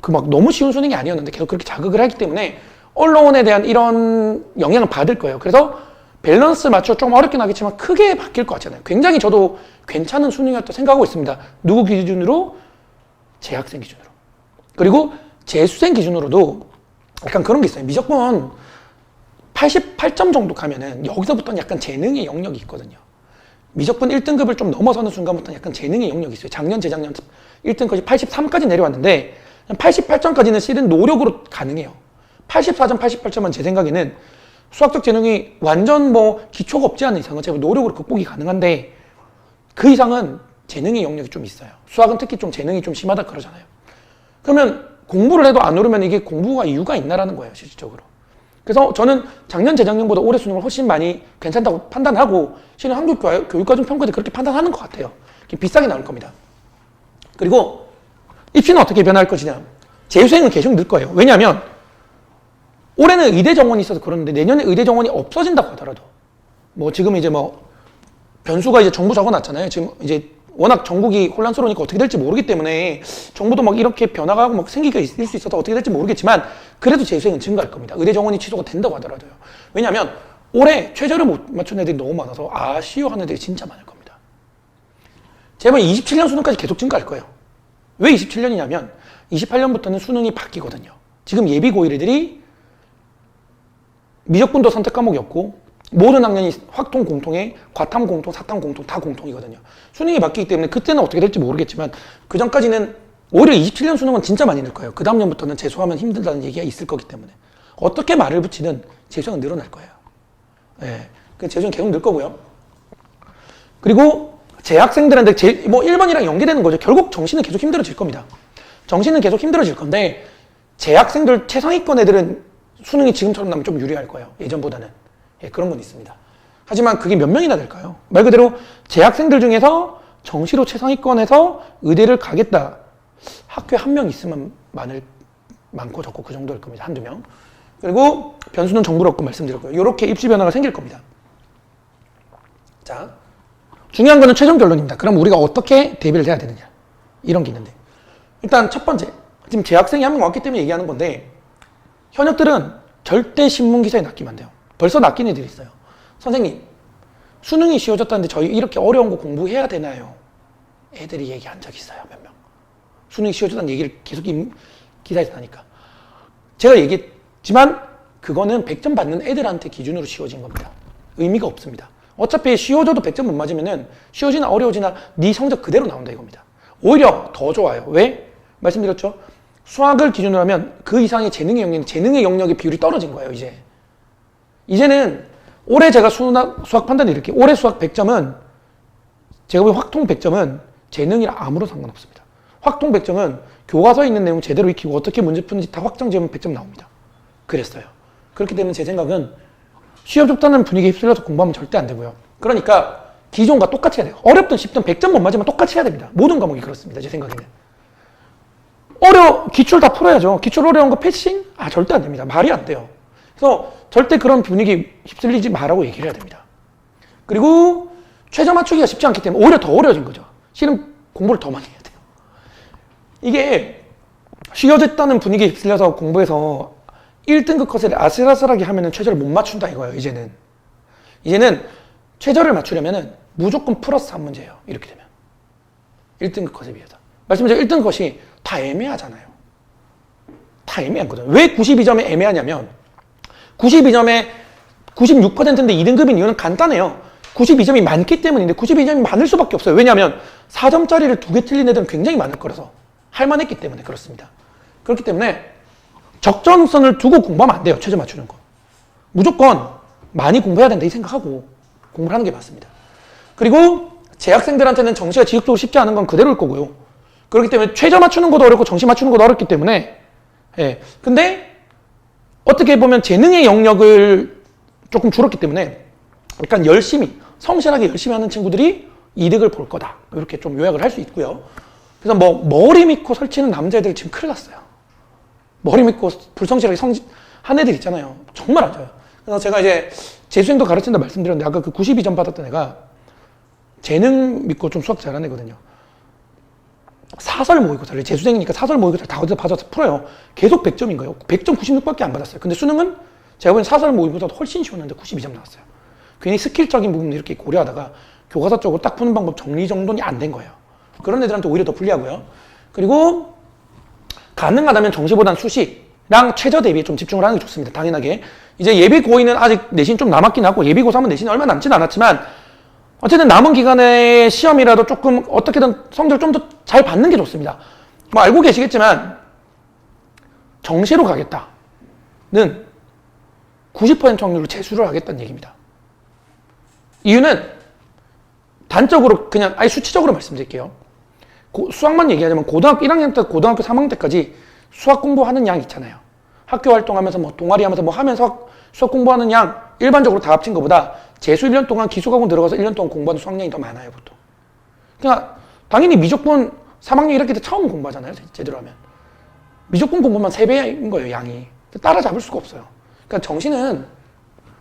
막 너무 쉬운 수능이 아니었는데 계속 그렇게 자극을 하기 때문에 언론에 대한 이런 영향을 받을 거예요. 그래서 밸런스 맞춰 좀 어렵긴 하겠지만 크게 바뀔 것 같잖아요. 굉장히 저도 괜찮은 수능이었다 생각하고 있습니다. 누구 기준으로? 재학생 기준으로. 그리고 재수생 기준으로도 약간 그런 게 있어요. 미적분 88점 정도 가면은 여기서부터는 약간 재능의 영역이 있거든요. 미적분 1등급을 좀 넘어서는 순간부터는 약간 재능의 영역이 있어요. 작년, 재작년 1등까지 83까지 내려왔는데 88점까지는 실은 노력으로 가능해요. 84점, 88점은 제 생각에는 수학적 재능이 완전 뭐 기초가 없지 않은 이상은 제가 노력으로 극복이 가능한데 그 이상은 재능의 영역이 좀 있어요. 수학은 특히 좀 재능이 좀 심하다 그러잖아요. 그러면 공부를 해도 안 오르면 이게 공부가 이유가 있나라는 거예요, 실질적으로. 그래서 저는 작년, 재작년보다 올해 수능을 훨씬 많이 괜찮다고 판단하고 실은 한국 교육과정평가도 그렇게 판단하는 것 같아요. 비싸게 나올 겁니다. 그리고 입시는 어떻게 변할 것이냐. 재수생은 계속 늘 거예요. 왜냐하면 올해는 의대 정원이 있어서 그러는데 내년에 의대 정원이 없어진다고 하더라도 뭐 지금 이제 뭐 변수가 이제 정부 적어놨잖아요. 지금 이제 워낙 전국이 혼란스러우니까 어떻게 될지 모르기 때문에 정부도 막 이렇게 변화가 하고 막 생기가 있을 수 있어서 어떻게 될지 모르겠지만 그래도 재수생은 증가할 겁니다. 의대 정원이 취소가 된다고 하더라도요. 왜냐하면 올해 최저를 못 맞춘 애들이 너무 많아서 아쉬워하는 애들이 진짜 많을 겁니다. 제발 27년 수능까지 계속 증가할 거예요. 왜 27년이냐면 28년부터는 수능이 바뀌거든요. 지금 예비 고1 애들이 미적분도 선택 과목이 없고 모든 학년이 확통 공통에 과탐 공통, 사탐 공통 다 공통이거든요. 수능이 바뀌기 때문에 그때는 어떻게 될지 모르겠지만 그 전까지는 오히려 27년 수능은 진짜 많이 늘 거예요. 그 다음 년부터는 재수하면 힘들다는 얘기가 있을 거기 때문에 어떻게 말을 붙이든 재수는 늘어날 거예요. 예, 그 재수는 계속 늘 거고요. 그리고 재학생들한테 뭐 1번이랑 연계되는 거죠. 결국 정시는 계속 힘들어질 겁니다. 정시는 계속 힘들어질 건데 재학생들 최상위권 애들은 수능이 지금처럼 나면 좀 유리할 거예요. 예전보다는. 예, 그런 건 있습니다. 하지만 그게 몇 명이나 될까요? 말 그대로 재학생들 중에서 정시로 최상위권에서 의대를 가겠다. 학교에 한 명 있으면 많고 적고 그 정도일 겁니다. 한두 명. 그리고 변수는 정부로 없고 말씀드렸고요. 이렇게 입시 변화가 생길 겁니다. 자, 중요한 거는 최종 결론입니다. 그럼 우리가 어떻게 대비를 해야 되느냐. 이런 게 있는데. 일단 첫 번째. 지금 재학생이 한 명 왔기 때문에 얘기하는 건데 현역들은 절대 신문기사에 낚이면 안 돼요. 벌써 낚인 애들이 있어요. 선생님, 수능이 쉬워졌다는데 저희 이렇게 어려운 거 공부해야 되나요? 애들이 얘기한 적 있어요, 몇 명. 수능이 쉬워졌다는 얘기를 계속 기사에서 하니까. 제가 얘기했지만 그거는 100점 받는 애들한테 기준으로 쉬워진 겁니다. 의미가 없습니다. 어차피 쉬워져도 100점 못 맞으면은 쉬워지나 어려워지나 네 성적 그대로 나온다 이겁니다. 오히려 더 좋아요. 왜? 말씀드렸죠? 수학을 기준으로 하면 그 이상의 재능의 영역의 비율이 떨어진 거예요, 이제는 올해 제가 수학 판단을 이렇게 올해 수학 100점은 제가 보기엔 확통 100점은 재능이랑 아무런 상관없습니다. 확통 100점은 교과서에 있는 내용 제대로 익히고 어떻게 문제 푸는지 다 확정 지으면 100점 나옵니다. 그랬어요. 그렇기 때문에 제 생각은 시험 좋다는 분위기에 휩쓸려서 공부하면 절대 안 되고요. 그러니까 기존과 똑같이 해야 돼요. 어렵든 쉽든 100점 못 맞으면 똑같이 해야 됩니다. 모든 과목이 그렇습니다. 제 생각에는. 기출 다 풀어야죠. 기출 어려운 거 패싱? 절대 안 됩니다. 말이 안 돼요. 그래서 절대 그런 분위기 휩쓸리지 말라고 얘기를 해야 됩니다. 그리고 최저 맞추기가 쉽지 않기 때문에 오히려 더 어려워진 거죠. 실은 공부를 더 많이 해야 돼요. 이게 쉬워졌다는 분위기에 휩쓸려서 공부해서 1등급 컷을 아슬아슬하게 하면 최저를 못 맞춘다 이거예요. 이제는 최저를 맞추려면 무조건 플러스 한 문제예요. 이렇게 되면 1등급 컷에 비해서. 말씀드린 1등급 컷이 다 애매하잖아요. 다 애매하거든요. 왜 92점에 애매하냐면 92점에 96%인데 2등급인 이유는 간단해요. 92점이 많기 때문인데 92점이 많을 수밖에 없어요. 왜냐하면 4점짜리를 2개 틀린 애들은 굉장히 많을 거라서 할만했기 때문에 그렇습니다. 그렇기 때문에 적정선을 두고 공부하면 안 돼요. 최저 맞추는 거. 무조건 많이 공부해야 된다 이 생각하고 공부를 하는 게 맞습니다. 그리고 재학생들한테는 정시가 지속적으로 쉽지 않은 건 그대로일 거고요. 그렇기 때문에 최저 맞추는 것도 어렵고 정시 맞추는 것도 어렵기 때문에 근데 어떻게 보면 재능의 영역을 조금 줄었기 때문에 약간 열심히 성실하게 열심히 하는 친구들이 이득을 볼 거다. 이렇게 좀 요약을 할 수 있고요. 그래서 뭐 머리 믿고 설치는 남자애들 지금 큰일 났어요. 머리 믿고 불성실하게 한 애들 있잖아요. 정말 안 좋아요. 그래서 제가 이제 재수생도 가르친다 말씀드렸는데 아까 그 92점 받았던 애가 재능 믿고 좀 수학 잘하는 애거든요. 사설 모의고사를 재수생이니까 사설 모의고사를 다 어디서 받아서 풀어요. 계속 100점인 거예요. 100점 96밖에 안 받았어요. 근데 수능은 제가 보기엔 사설 모의고사도 훨씬 쉬웠는데 92점 나왔어요. 괜히 스킬적인 부분을 이렇게 고려하다가 교과서 쪽으로 딱 푸는 방법 정리정돈이 안 된 거예요. 그런 애들한테 오히려 더 불리하고요. 그리고 가능하다면 정시보다는 수시랑 최저 대비에 좀 집중을 하는 게 좋습니다. 당연하게. 이제 예비 고의는 아직 내신 좀 남았긴 하고 예비고3은 내신이 얼마 남진 않았지만 어쨌든 남은 기간에 시험이라도 조금 어떻게든 성적을 좀 더 잘 받는 게 좋습니다. 뭐 알고 계시겠지만 정시로 가겠다는 90% 확률로 재수를 하겠다는 얘기입니다. 이유는 단적으로 그냥 아예 수치적으로 말씀드릴게요. 수학만 얘기하자면 고등학교 1학년 때 고등학교 3학년 때까지 수학 공부하는 양 있잖아요. 학교 활동하면서 뭐 동아리 하면서 뭐 하면서 수학 공부하는 양 일반적으로 다 합친 것보다 재수 1년 동안 기숙학원 들어가서 1년 동안 공부하는 수학량이 더 많아요, 보통. 그러니까 당연히 미적분 3학년 1학기 때 처음 공부하잖아요, 제대로 하면. 미적분 공부만 3배인 거예요, 양이. 따라잡을 수가 없어요. 그러니까 정시는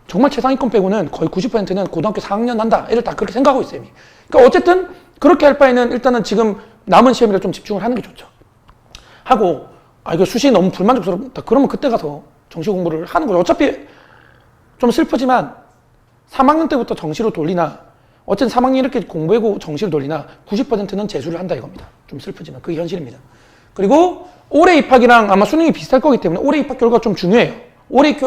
정말 최상위권 빼고는 거의 90%는 고등학교 4학년 한다. 애들 다 그렇게 생각하고 있어요, 이미. 그러니까 어쨌든 그렇게 할 바에는 일단은 지금 남은 시험이라 좀 집중을 하는 게 좋죠. 하고, 이거 수시 너무 불만족스럽다. 그러면 그때 가서 정시 공부를 하는 거죠. 어차피 좀 슬프지만 3학년 때부터 정시로 돌리나 어쨌든 3학년 이렇게 공부하고 정시로 돌리나 90%는 재수를 한다 이겁니다. 좀 슬프지만 그게 현실입니다. 그리고 올해 입학이랑 아마 수능이 비슷할 거기 때문에 올해 입학 결과가 좀 중요해요. 올해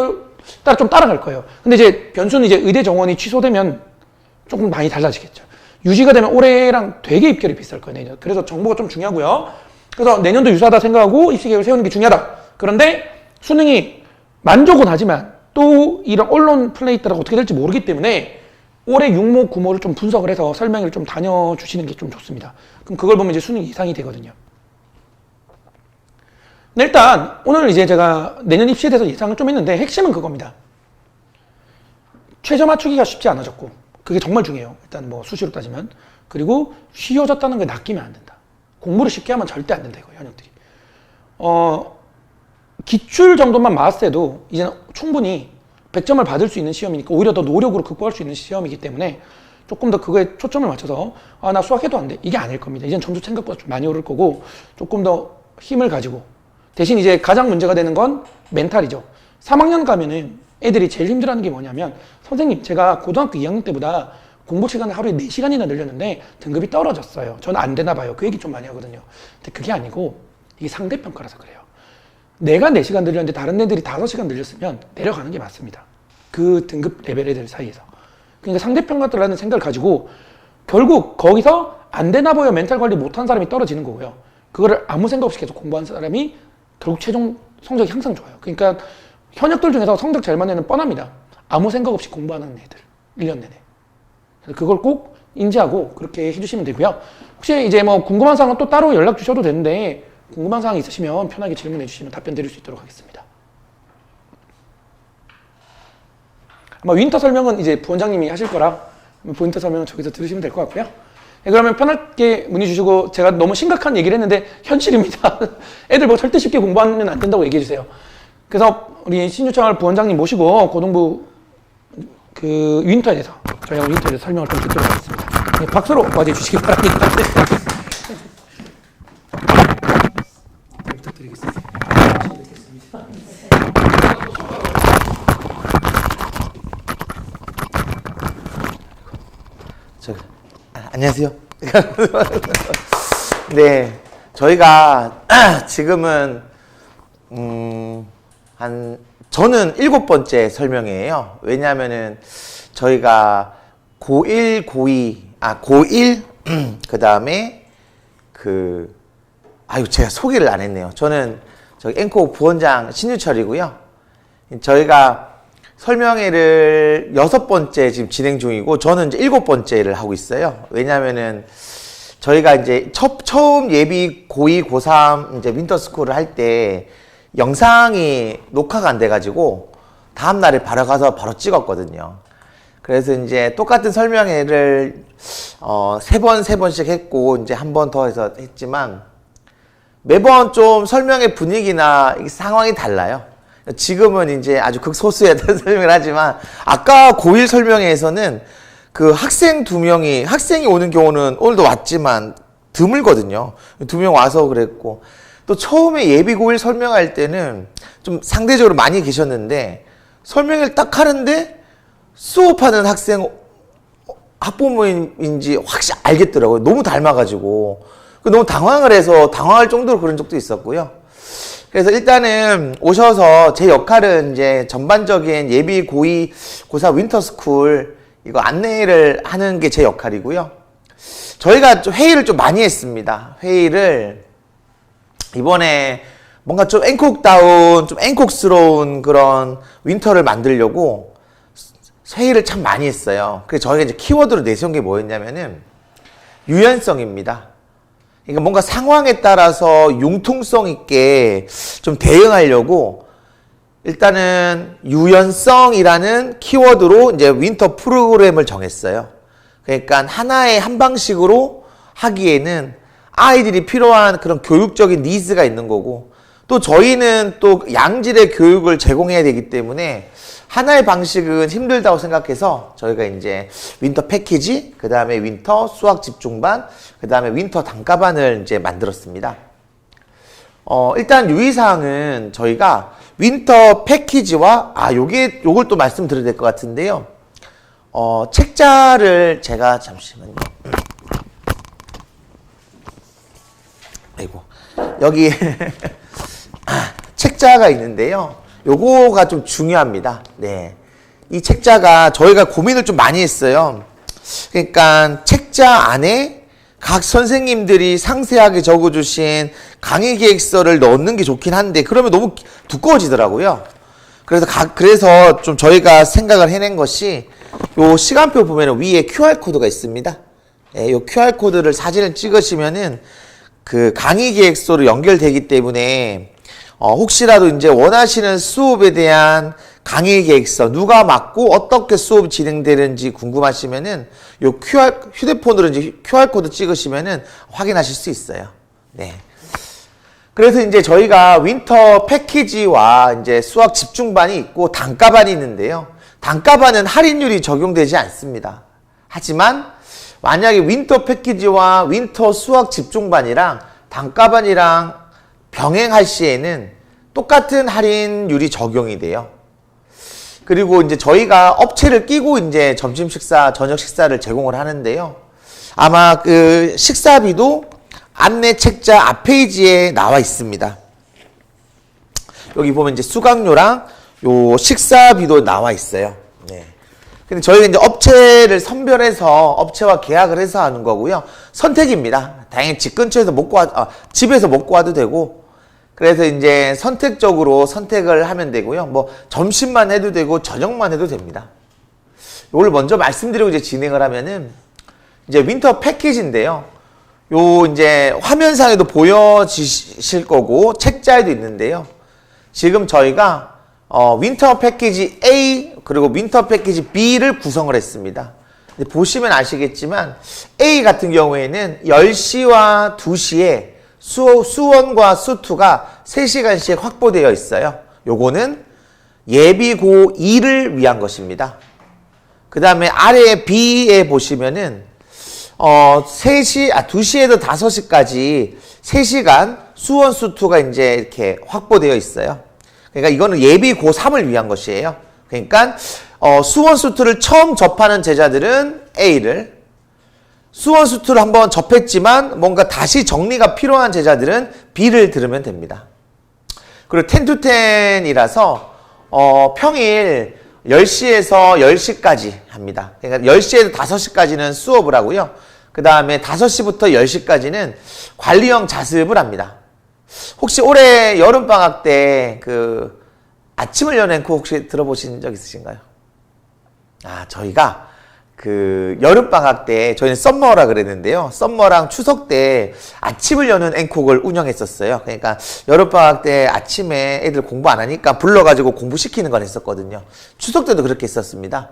따라 좀 따라갈 거예요. 근데 이제 변수는 이제 의대 정원이 취소되면 조금 많이 달라지겠죠. 유지가 되면 올해랑 되게 입결이 비슷할 거예요, 내년. 그래서 정보가 좀 중요하고요. 그래서 내년도 유사하다 생각하고 입시 계획을 세우는 게 중요하다. 그런데 수능이 만족은 하지만 또 이런 언론 플레이 따라 어떻게 될지 모르기 때문에 올해 6모, 9모를 좀 분석을 해서 설명을 좀 다녀주시는 게 좀 좋습니다. 그럼 그걸 보면 이제 수능 이상이 되거든요. 네, 일단 오늘 이제 제가 내년 입시에 대해서 예상을 좀 했는데 핵심은 그겁니다. 최저 맞추기가 쉽지 않아졌고 그게 정말 중요해요. 일단 뭐 수시로 따지면. 그리고 쉬워졌다는 게 낚이면 안 된다. 공부를 쉽게 하면 절대 안 된다, 이거 현역들이. 기출 정도만 맞았을 때도 이제는 충분히 100점을 받을 수 있는 시험이니까 오히려 더 노력으로 극복할 수 있는 시험이기 때문에 조금 더 그거에 초점을 맞춰서 나 수학해도 안 돼. 이게 아닐 겁니다. 이제는 점수 생각보다 좀 많이 오를 거고 조금 더 힘을 가지고 대신 이제 가장 문제가 되는 건 멘탈이죠. 3학년 가면은 애들이 제일 힘들어하는 게 뭐냐면 선생님 제가 고등학교 2학년 때보다 공부 시간을 하루에 4시간이나 늘렸는데 등급이 떨어졌어요. 저는 안 되나 봐요. 그 얘기 좀 많이 하거든요. 근데 그게 아니고 이게 상대평가라서 그래요. 내가 4시간 늘렸는데 다른 애들이 5시간 늘렸으면 내려가는 게 맞습니다. 그 등급 레벨 애들 사이에서. 그러니까 상대평가라는 생각을 가지고 결국 거기서 안 되나 보여 멘탈 관리 못한 사람이 떨어지는 거고요. 그거를 아무 생각 없이 계속 공부한 사람이 결국 최종 성적이 항상 좋아요. 그러니까 현역들 중에서 성적 잘 맞는 애는 뻔합니다. 아무 생각 없이 공부하는 애들. 1년 내내. 그걸 꼭 인지하고 그렇게 해주시면 되고요. 혹시 이제 뭐 궁금한 사항은 또 따로 연락 주셔도 되는데 궁금한 사항 있으시면 편하게 질문해 주시면 답변 드릴 수 있도록 하겠습니다. 아마 윈터 설명은 이제 부원장님이 하실 거라 윈터 설명은 저기서 들으시면 될 것 같고요. 네, 그러면 편하게 문의 주시고 제가 너무 심각한 얘기를 했는데 현실입니다. 애들 뭐 절대 쉽게 공부하면 안 된다고 얘기해 주세요. 그래서 우리 신유창을 부원장님 모시고 고등부 그 윈터에 대해서 저희가 윈터에 대해서 설명을 좀 듣도록 하겠습니다. 네, 박수로 맞이해 주시기 바랍니다. 부탁드리겠습니다. 안녕하세요. 네, 저희가 지금은 저는 7번째 설명이에요. 왜냐하면은 저희가 고1, 고1 그 다음에 제가 소개를 안 했네요. 저는 저희 앵커 부원장 신유철이고요. 저희가 설명회를 6번째 지금 진행 중이고 저는 이제 7번째를 하고 있어요. 왜냐면은 저희가 이제 처음 예비 고2, 고3 이제 윈터스쿨을 할 때 영상이 녹화가 안 돼가지고 다음날에 바로 가서 바로 찍었거든요. 그래서 이제 똑같은 설명회를 세 번씩 했고 이제 한 번 더 해서 했지만 매번 좀 설명회 분위기나 상황이 달라요. 지금은 이제 아주 극소수에 대한 설명을 하지만 아까 고1 설명회에서는 그 학생 2명이 학생이 오는 경우는 오늘도 왔지만 드물거든요. 2명 와서 그랬고 또 처음에 예비 고1 설명할 때는 좀 상대적으로 많이 계셨는데 설명을 딱 하는데 수업하는 학생 학부모인지 확실히 알겠더라고요. 너무 닮아가지고 너무 당황할 정도로 그런 적도 있었고요. 그래서 일단은 오셔서 제 역할은 이제 전반적인 예비 고2 고4 윈터스쿨 이거 안내를 하는 게 제 역할이고요. 저희가 좀 회의를 좀 많이 했습니다. 회의를 이번에 뭔가 좀 앵콕다운, 좀 앵콕스러운 그런 윈터를 만들려고 회의를 참 많이 했어요. 그래서 저희가 이제 키워드로 내세운 게 뭐였냐면은 유연성입니다. 그러니까 뭔가 상황에 따라서 융통성 있게 좀 대응하려고 일단은 유연성이라는 키워드로 이제 윈터 프로그램을 정했어요. 그러니까 하나의 한 방식으로 하기에는 아이들이 필요한 그런 교육적인 니즈가 있는 거고 또 저희는 또 양질의 교육을 제공해야 되기 때문에 하나의 방식은 힘들다고 생각해서 저희가 이제 윈터 패키지, 그 다음에 윈터 수학 집중반, 그 다음에 윈터 단가반을 이제 만들었습니다. 일단 유의사항은 저희가 윈터 패키지와, 요걸 또 말씀드려야 될 것 같은데요. 책자를 제가 잠시만요. 아이고. 여기 책자가 있는데요. 요거가 좀 중요합니다. 네. 이 책자가 저희가 고민을 좀 많이 했어요. 그러니까 책자 안에 각 선생님들이 상세하게 적어주신 강의 계획서를 넣는 게 좋긴 한데 그러면 너무 두꺼워지더라고요. 그래서 좀 저희가 생각을 해낸 것이 요 시간표 보면 위에 QR코드가 있습니다. 예, 요 QR코드를 사진을 찍으시면은 그 강의 계획서로 연결되기 때문에 혹시라도 이제 원하시는 수업에 대한 강의 계획서, 누가 맡고 어떻게 수업이 진행되는지 궁금하시면은 요 휴대폰으로 이제 QR코드 찍으시면은 확인하실 수 있어요. 네. 그래서 이제 저희가 윈터 패키지와 이제 수학 집중반이 있고 단가반이 있는데요. 단가반은 할인율이 적용되지 않습니다. 하지만 만약에 윈터 패키지와 윈터 수학 집중반이랑 단가반이랑 병행할 시에는 똑같은 할인율이 적용이 돼요. 그리고 이제 저희가 업체를 끼고 이제 점심 식사, 저녁 식사를 제공을 하는데요. 아마 그 식사비도 안내 책자 앞페이지에 나와 있습니다. 여기 보면 이제 수강료랑 요 식사비도 나와 있어요. 네. 근데 저희가 이제 업체를 선별해서 업체와 계약을 해서 하는 거고요. 선택입니다. 당연히 집 근처에서 집에서 먹고 와도 되고, 그래서 이제 선택적으로 선택을 하면 되고요. 뭐 점심만 해도 되고 저녁만 해도 됩니다. 이걸 먼저 말씀드리고 이제 진행을 하면은 이제 윈터 패키지인데요. 요 이제 화면상에도 보여지실 거고 책자에도 있는데요. 지금 저희가 윈터 패키지 A 그리고 윈터 패키지 B를 구성을 했습니다. 보시면 아시겠지만 A 같은 경우에는 10시와 2시에 수1과 수2가 3시간씩 확보되어 있어요. 요거는 예비 고2를 위한 것입니다. 그 다음에 아래 B에 보시면은 2시에도 5시까지 3시간 수1, 수2가 이제 이렇게 확보되어 있어요. 그러니까 이거는 예비 고3을 위한 것이에요. 그러니까 수1, 수2를 처음 접하는 제자들은 A를, 수1, 수2를 한번 접했지만 뭔가 다시 정리가 필요한 제자들은 B를 들으면 됩니다. 그리고 10to10이라서 평일 10시에서 10시까지 합니다. 그러니까 10시에서 5시까지는 수업을 하고요. 그 다음에 5시부터 10시까지는 관리형 자습을 합니다. 혹시 올해 여름방학 때 그 아침을 여는 앵커 혹시 들어보신 적 있으신가요? 저희가 그 여름방학 때 저희는 썸머라 그랬는데요. 썸머랑 추석 때 아침을 여는 앵콕을 운영했었어요. 그러니까 여름방학 때 아침에 애들 공부 안 하니까 불러가지고 공부시키는 걸 했었거든요. 추석 때도 그렇게 했었습니다.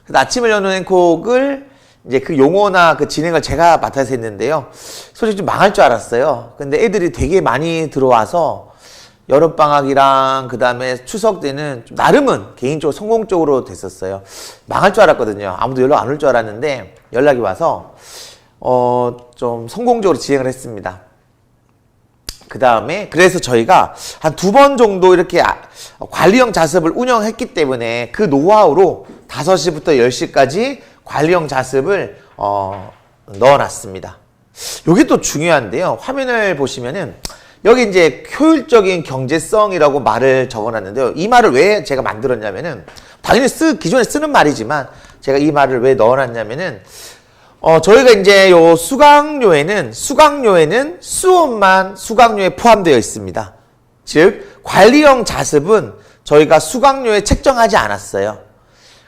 그래서 아침을 여는 앵콕을 이제 그 용어나 그 진행을 제가 맡아서 했는데요. 솔직히 좀 망할 줄 알았어요. 근데 애들이 되게 많이 들어와서 여름방학이랑 그 다음에 추석 때는 좀 나름은 개인적으로 성공적으로 됐었어요. 망할 줄 알았거든요. 아무도 연락 안 올 줄 알았는데 연락이 와서 좀 성공적으로 진행을 했습니다. 그 다음에 그래서 저희가 한 2번 정도 이렇게 관리형 자습을 운영했기 때문에 그 노하우로 5시부터 10시까지 관리형 자습을 넣어놨습니다. 이게 또 중요한데요. 화면을 보시면은 여기 이제 효율적인 경제성이라고 말을 적어놨는데요. 이 말을 왜 제가 만들었냐면은 당연히 기존에 쓰는 말이지만 제가 이 말을 왜 넣어놨냐면은 저희가 이제 요 수강료에는 수업만 수강료에 포함되어 있습니다. 즉 관리형 자습은 저희가 수강료에 책정하지 않았어요.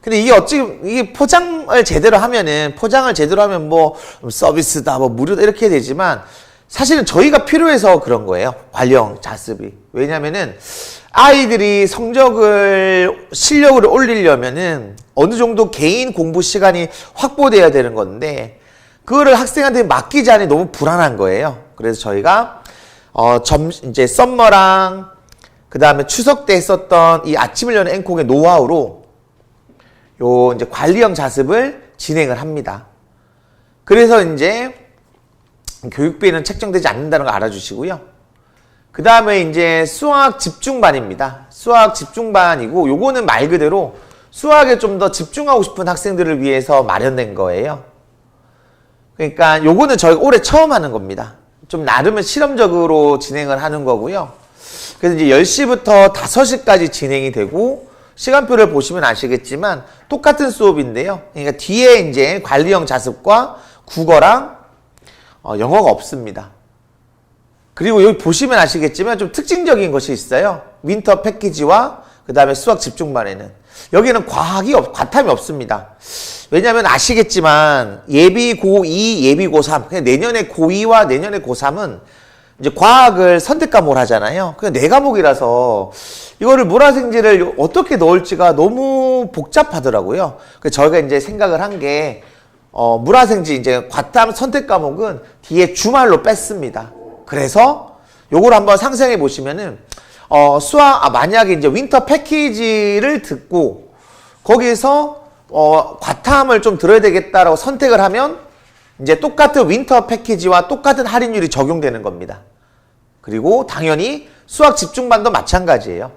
근데 이게 포장을 제대로 하면 뭐 서비스다, 뭐 무료다 이렇게 되지만 사실은 저희가 필요해서 그런 거예요. 관리형 자습이. 왜냐면은 아이들이 실력을 올리려면은 어느 정도 개인 공부 시간이 확보돼야 되는 건데 그거를 학생한테 맡기지 않으니 너무 불안한 거예요. 그래서 저희가 이제 썸머랑 그 다음에 추석 때 했었던 이 아침을 여는 앵콕의 노하우로 요 이제 관리형 자습을 진행을 합니다. 그래서 이제 교육비에는 책정되지 않는다는 거 알아주시고요. 그 다음에 이제 수학 집중반입니다. 수학 집중반이고 요거는 말 그대로 수학에 좀 더 집중하고 싶은 학생들을 위해서 마련된 거예요. 그러니까 요거는 저희가 올해 처음 하는 겁니다. 좀 나름은 실험적으로 진행을 하는 거고요. 그래서 이제 10시부터 5시까지 진행이 되고 시간표를 보시면 아시겠지만 똑같은 수업인데요. 그러니까 뒤에 이제 관리형 자습과 국어랑 영어가 없습니다. 그리고 여기 보시면 아시겠지만 좀 특징적인 것이 있어요. 윈터 패키지와 그 다음에 수학 집중반에는 여기는 과탐이 없습니다. 왜냐하면 아시겠지만 예비 고2, 예비 고3 그냥 내년에 고2와 내년에 고3은 이제 과학을 선택 과목을 하잖아요. 그냥 4과목이라서 이거를 물화생지를 어떻게 넣을지가 너무 복잡하더라고요. 그래서 저희가 이제 생각을 한 게 물화생지 이제 과탐 선택 과목은 뒤에 주말로 뺐습니다. 그래서 요걸 한번 상상해 보시면은 만약에 이제 윈터 패키지를 듣고 거기서 과탐을 좀 들어야 되겠다라고 선택을 하면 이제 똑같은 윈터 패키지와 똑같은 할인율이 적용되는 겁니다. 그리고 당연히 수학 집중반도 마찬가지예요.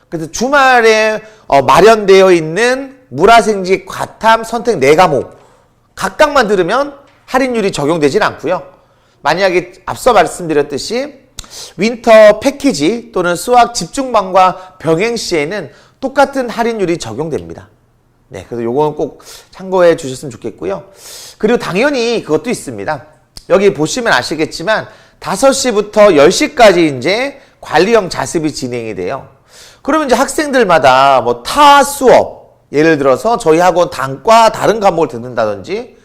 그래서 주말에 마련되어 있는 물화생지 과탐 선택 4과목 각각만 들으면 할인율이 적용되진 않고요. 만약에 앞서 말씀드렸듯이 윈터 패키지 또는 수학 집중반과 병행 시에는 똑같은 할인율이 적용됩니다. 네, 그래서 요거는 꼭 참고해 주셨으면 좋겠고요. 그리고 당연히 그것도 있습니다. 여기 보시면 아시겠지만 5시부터 10시까지 이제 관리형 자습이 진행이 돼요. 그러면 이제 학생들마다 뭐 타 수업, 예를 들어서 저희 학원 단과 다른 과목을 듣는다든지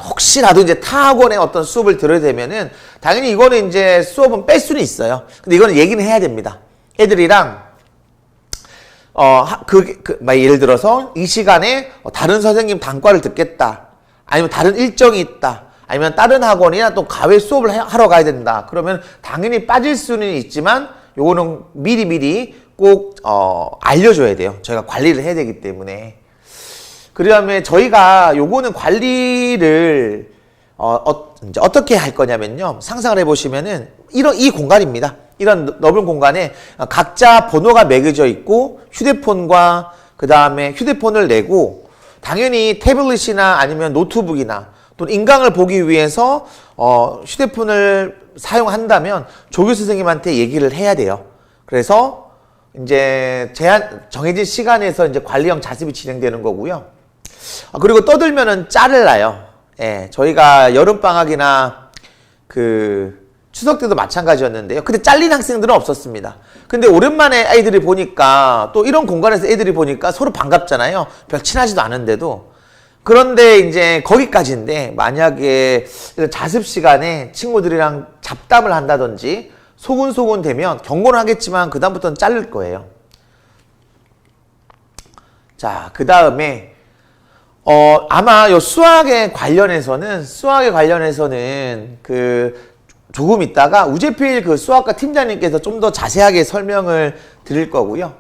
혹시라도 이제 타 학원의 어떤 수업을 들어야 되면은 당연히 이거는 이제 수업은 뺄 수는 있어요. 근데 이거는 얘기는 해야 됩니다. 애들이랑 예를 들어서 이 시간에 다른 선생님 단과를 듣겠다. 아니면 다른 일정이 있다. 아니면 다른 학원이나 또 과외 수업을 하러 가야 된다. 그러면 당연히 빠질 수는 있지만 요거는 미리미리 꼭 알려줘야 돼요. 저희가 관리를 해야 되기 때문에. 그다음에 저희가 요거는 관리를 이제 어떻게 할 거냐면요. 상상을 해보시면은 이 공간입니다. 이런 넓은 공간에 각자 번호가 매겨져 있고 휴대폰과 그 다음에 휴대폰을 내고 당연히 태블릿이나 아니면 노트북이나 또는 인강을 보기 위해서 휴대폰을 사용한다면 조교 선생님한테 얘기를 해야 돼요. 그래서 이제 정해진 시간에서 이제 관리형 자습이 진행되는 거고요. 그리고 떠들면은 짤을 놔요. 예, 저희가 여름방학이나 추석 때도 마찬가지였는데요. 근데 잘린 학생들은 없었습니다. 근데 오랜만에 아이들이 보니까 또 이런 공간에서 애들이 보니까 서로 반갑잖아요. 별 친하지도 않은데도. 그런데 이제 거기까지인데 만약에 자습 시간에 친구들이랑 잡담을 한다든지 소곤소곤 되면 경고는 하겠지만 그다음부터는 자를 거예요. 자, 그 다음에 아마 요 수학에 관련해서는 조금 있다가 우재필 그 수학과 팀장님께서 좀 더 자세하게 설명을 드릴 거고요.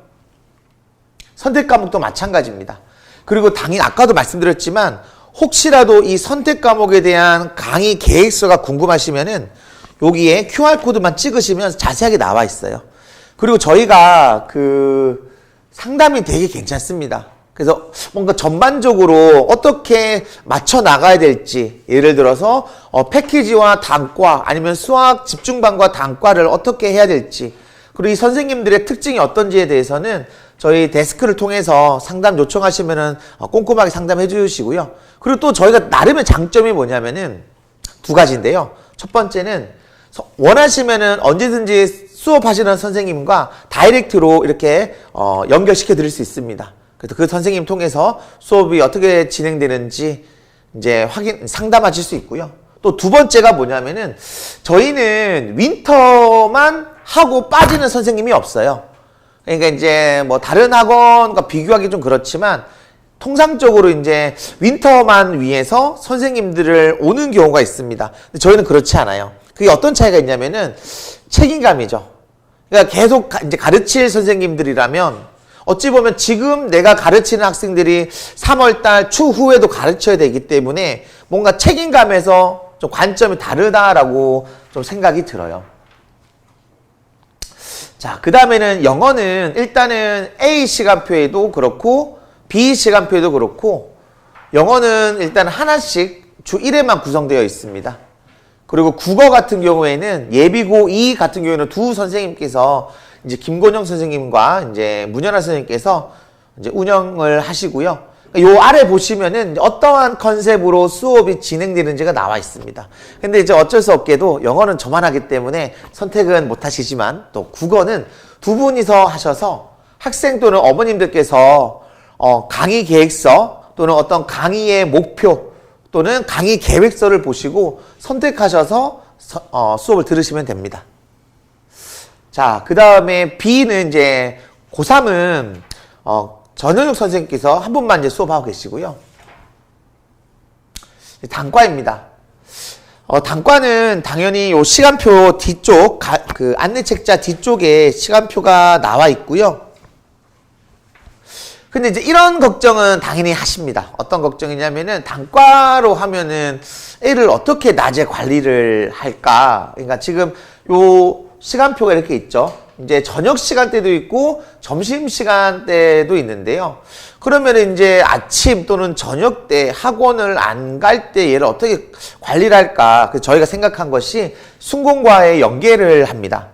선택 과목도 마찬가지입니다. 그리고 당연히 아까도 말씀드렸지만 혹시라도 이 선택 과목에 대한 강의 계획서가 궁금하시면은 여기에 QR코드만 찍으시면 자세하게 나와 있어요. 그리고 저희가 그 상담이 되게 괜찮습니다. 그래서 뭔가 전반적으로 어떻게 맞춰 나가야 될지, 예를 들어서 패키지와 단과 아니면 수학 집중반과 단과를 어떻게 해야 될지, 그리고 이 선생님들의 특징이 어떤지에 대해서는 저희 데스크를 통해서 상담 요청하시면은 꼼꼼하게 상담해 주시고요. 그리고 또 저희가 나름의 장점이 뭐냐면은 두 가지인데요. 첫 번째는 원하시면은 언제든지 수업하시는 선생님과 다이렉트로 이렇게 연결시켜 드릴 수 있습니다. 그래서 그 선생님 통해서 수업이 어떻게 진행되는지 이제 상담하실 수 있고요. 또 두 번째가 뭐냐면은 저희는 윈터만 하고 빠지는 선생님이 없어요. 그러니까 이제 뭐 다른 학원과 비교하기 좀 그렇지만 통상적으로 이제 윈터만 위해서 선생님들을 오는 경우가 있습니다. 근데 저희는 그렇지 않아요. 그게 어떤 차이가 있냐면은 책임감이죠. 그러니까 계속 이제 가르칠 선생님들이라면 어찌 보면 지금 내가 가르치는 학생들이 3월달 추후에도 가르쳐야 되기 때문에 뭔가 책임감에서 좀 관점이 다르다라고 좀 생각이 들어요. 자, 그 다음에는 영어는 일단은 A 시간표에도 그렇고 B 시간표에도 그렇고 영어는 일단 하나씩 주 1회만 구성되어 있습니다. 그리고 국어 같은 경우에는 예비고 2 같은 경우에는 두 선생님께서 이제 김건영 선생님과 이제 문연아 선생님께서 이제 운영을 하시고요. 요 아래 보시면은 어떠한 컨셉으로 수업이 진행되는지가 나와 있습니다. 근데 이제 어쩔 수 없게도 영어는 저만 하기 때문에 선택은 못 하시지만 또 국어는 두 분이서 하셔서 학생 또는 어머님들께서 강의 계획서 또는 어떤 강의의 목표 또는 강의 계획서를 보시고 선택하셔서 수업을 들으시면 됩니다. 자, 그 다음에 B는 이제 고3은 전현욱 선생님께서 한 분만 이제 수업하고 계시고요. 단과입니다. 단과는 당연히 요 시간표 뒤쪽, 그 안내책자 뒤쪽에 시간표가 나와 있고요. 근데 이제 이런 걱정은 당연히 하십니다. 어떤 걱정이냐면은 단과로 하면은 애를 어떻게 낮에 관리를 할까? 그러니까 지금 요 시간표가 이렇게 있죠. 이제 저녁 시간대도 있고 점심 시간대도 있는데요. 그러면 이제 아침 또는 저녁 때 학원을 안 갈 때 얘를 어떻게 관리를 할까? 그래서 저희가 생각한 것이 순공과의 연계를 합니다.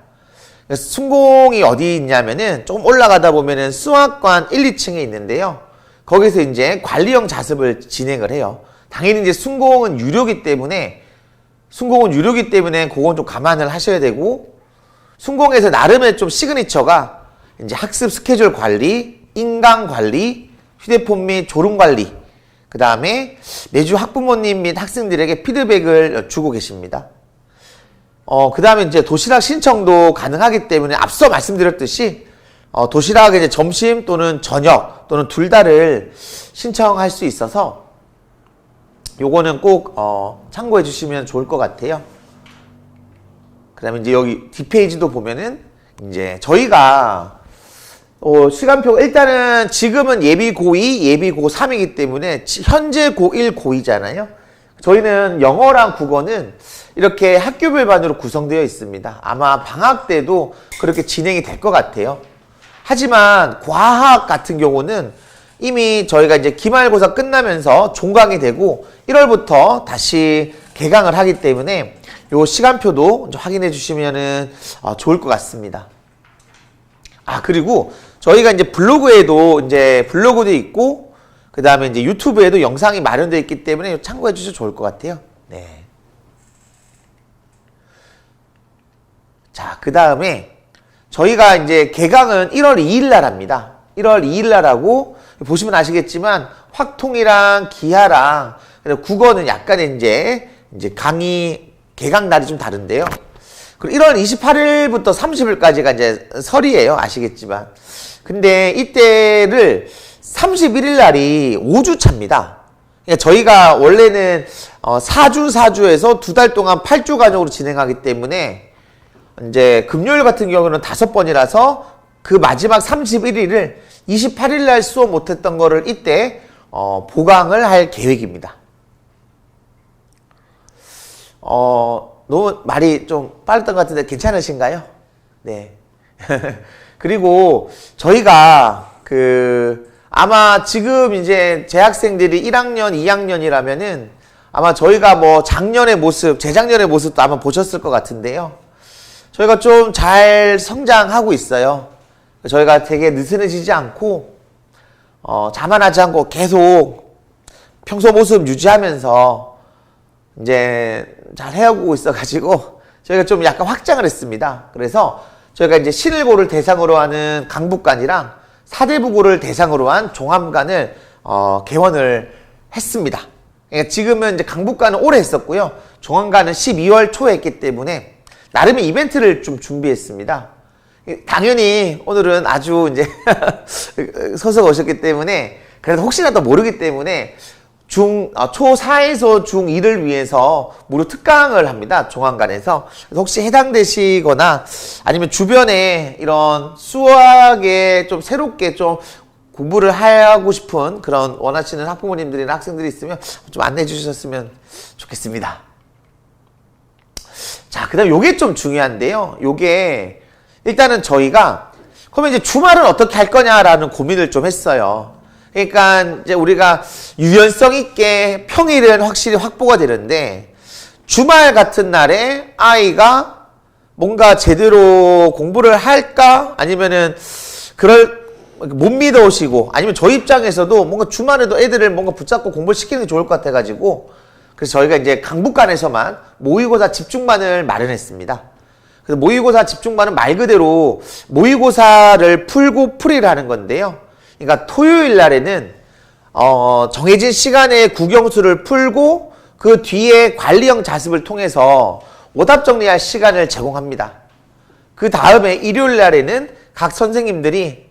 순공이 어디 있냐면은 조금 올라가다 보면은 수학관 1, 2층에 있는데요. 거기서 이제 관리형 자습을 진행을 해요. 당연히 이제 순공은 유료기 때문에 그건 좀 감안을 하셔야 되고, 순공에서 나름의 좀 시그니처가 이제 학습 스케줄 관리, 인강 관리, 휴대폰 및 졸음 관리, 그 다음에 매주 학부모님 및 학생들에게 피드백을 주고 계십니다. 그 다음에 이제 도시락 신청도 가능하기 때문에 앞서 말씀드렸듯이 도시락에 이제 점심 또는 저녁 또는 둘 다를 신청할 수 있어서 요거는 꼭 참고해 주시면 좋을 것 같아요. 그 다음에 이제 여기 뒷페이지도 보면은 이제 저희가 시간표 일단은 지금은 예비 고2, 예비 고3이기 때문에 현재 고1, 고2잖아요. 저희는 영어랑 국어는 이렇게 학교별반으로 구성되어 있습니다. 아마 방학 때도 그렇게 진행이 될 것 같아요. 하지만 과학 같은 경우는 이미 저희가 이제 기말고사 끝나면서 종강이 되고 1월부터 다시 개강을 하기 때문에 요 시간표도 확인해 주시면은 좋을 것 같습니다. 그리고 저희가 이제 블로그도 있고, 그 다음에 이제 유튜브에도 영상이 마련되어 있기 때문에 참고해 주셔도 좋을 것 같아요. 네. 자, 그 다음에 저희가 이제 개강은 1월 2일 날 합니다. 1월 2일 날 하고, 보시면 아시겠지만 확통이랑 기하랑 국어는 약간의 이제 강의 개강 날이 좀 다른데요. 그리고 1월 28일부터 30일까지가 이제 설이에요. 아시겠지만. 근데 이때를 31일 날이 5주차입니다. 그러니까 저희가 원래는 4주에서 2달 동안 8주 간격으로 진행하기 때문에 이제 금요일 같은 경우는 5번이라서 그 마지막 31일을 28일 날 수업 못했던 거를 이때 보강을 할 계획입니다. 너무 말이 좀 빠졌던 것 같은데 괜찮으신가요? 네. 그리고 저희가 아마 지금 이제 재학생들이 1학년, 2학년이라면은 아마 저희가 뭐 작년의 모습, 재작년의 모습도 아마 보셨을 것 같은데요. 저희가 좀 잘 성장하고 있어요. 저희가 되게 느슨해지지 않고, 자만하지 않고 계속 평소 모습 유지하면서 이제 잘 해오고 있어가지고 저희가 좀 약간 확장을 했습니다. 그래서 저희가 이제 신일고를 대상으로 하는 강북관이랑 사대부고를 대상으로 한 종합관을 개원을 했습니다. 그러니까 지금은 이제 강북관은 올해 했었고요. 종합관은 12월 초에 했기 때문에 나름의 이벤트를 좀 준비했습니다. 당연히 오늘은 아주 이제 서서가 오셨기 때문에 그래도 혹시나 더 모르기 때문에 초4에서 중2를 위해서 무료 특강을 합니다. 종합관에서. 그래서 혹시 해당되시거나 아니면 주변에 이런 수학에 좀 새롭게 좀 공부를 하고 싶은 그런 원하시는 학부모님들이나 학생들이 있으면 좀 안내해 주셨으면 좋겠습니다. 자, 그 다음 요게 좀 중요한데요. 요게 일단은 저희가 그러면 이제 주말은 어떻게 할 거냐라는 고민을 좀 했어요. 그러니까 이제 우리가 유연성 있게 평일은 확실히 확보가 되는데 주말 같은 날에 아이가 뭔가 제대로 공부를 할까? 아니면은 못 믿어오시고 아니면 저희 입장에서도 뭔가 주말에도 애들을 뭔가 붙잡고 공부를 시키는 게 좋을 것 같아가지고 그래서 저희가 이제 강북관에서만 모의고사 집중반을 마련했습니다. 그래서 모의고사 집중반은 말 그대로 모의고사를 풀고 풀이를 하는 건데요. 그러니까 토요일 날에는 정해진 시간에 국영수를 풀고 그 뒤에 관리형 자습을 통해서 오답 정리할 시간을 제공합니다. 그 다음에 일요일 날에는 각 선생님들이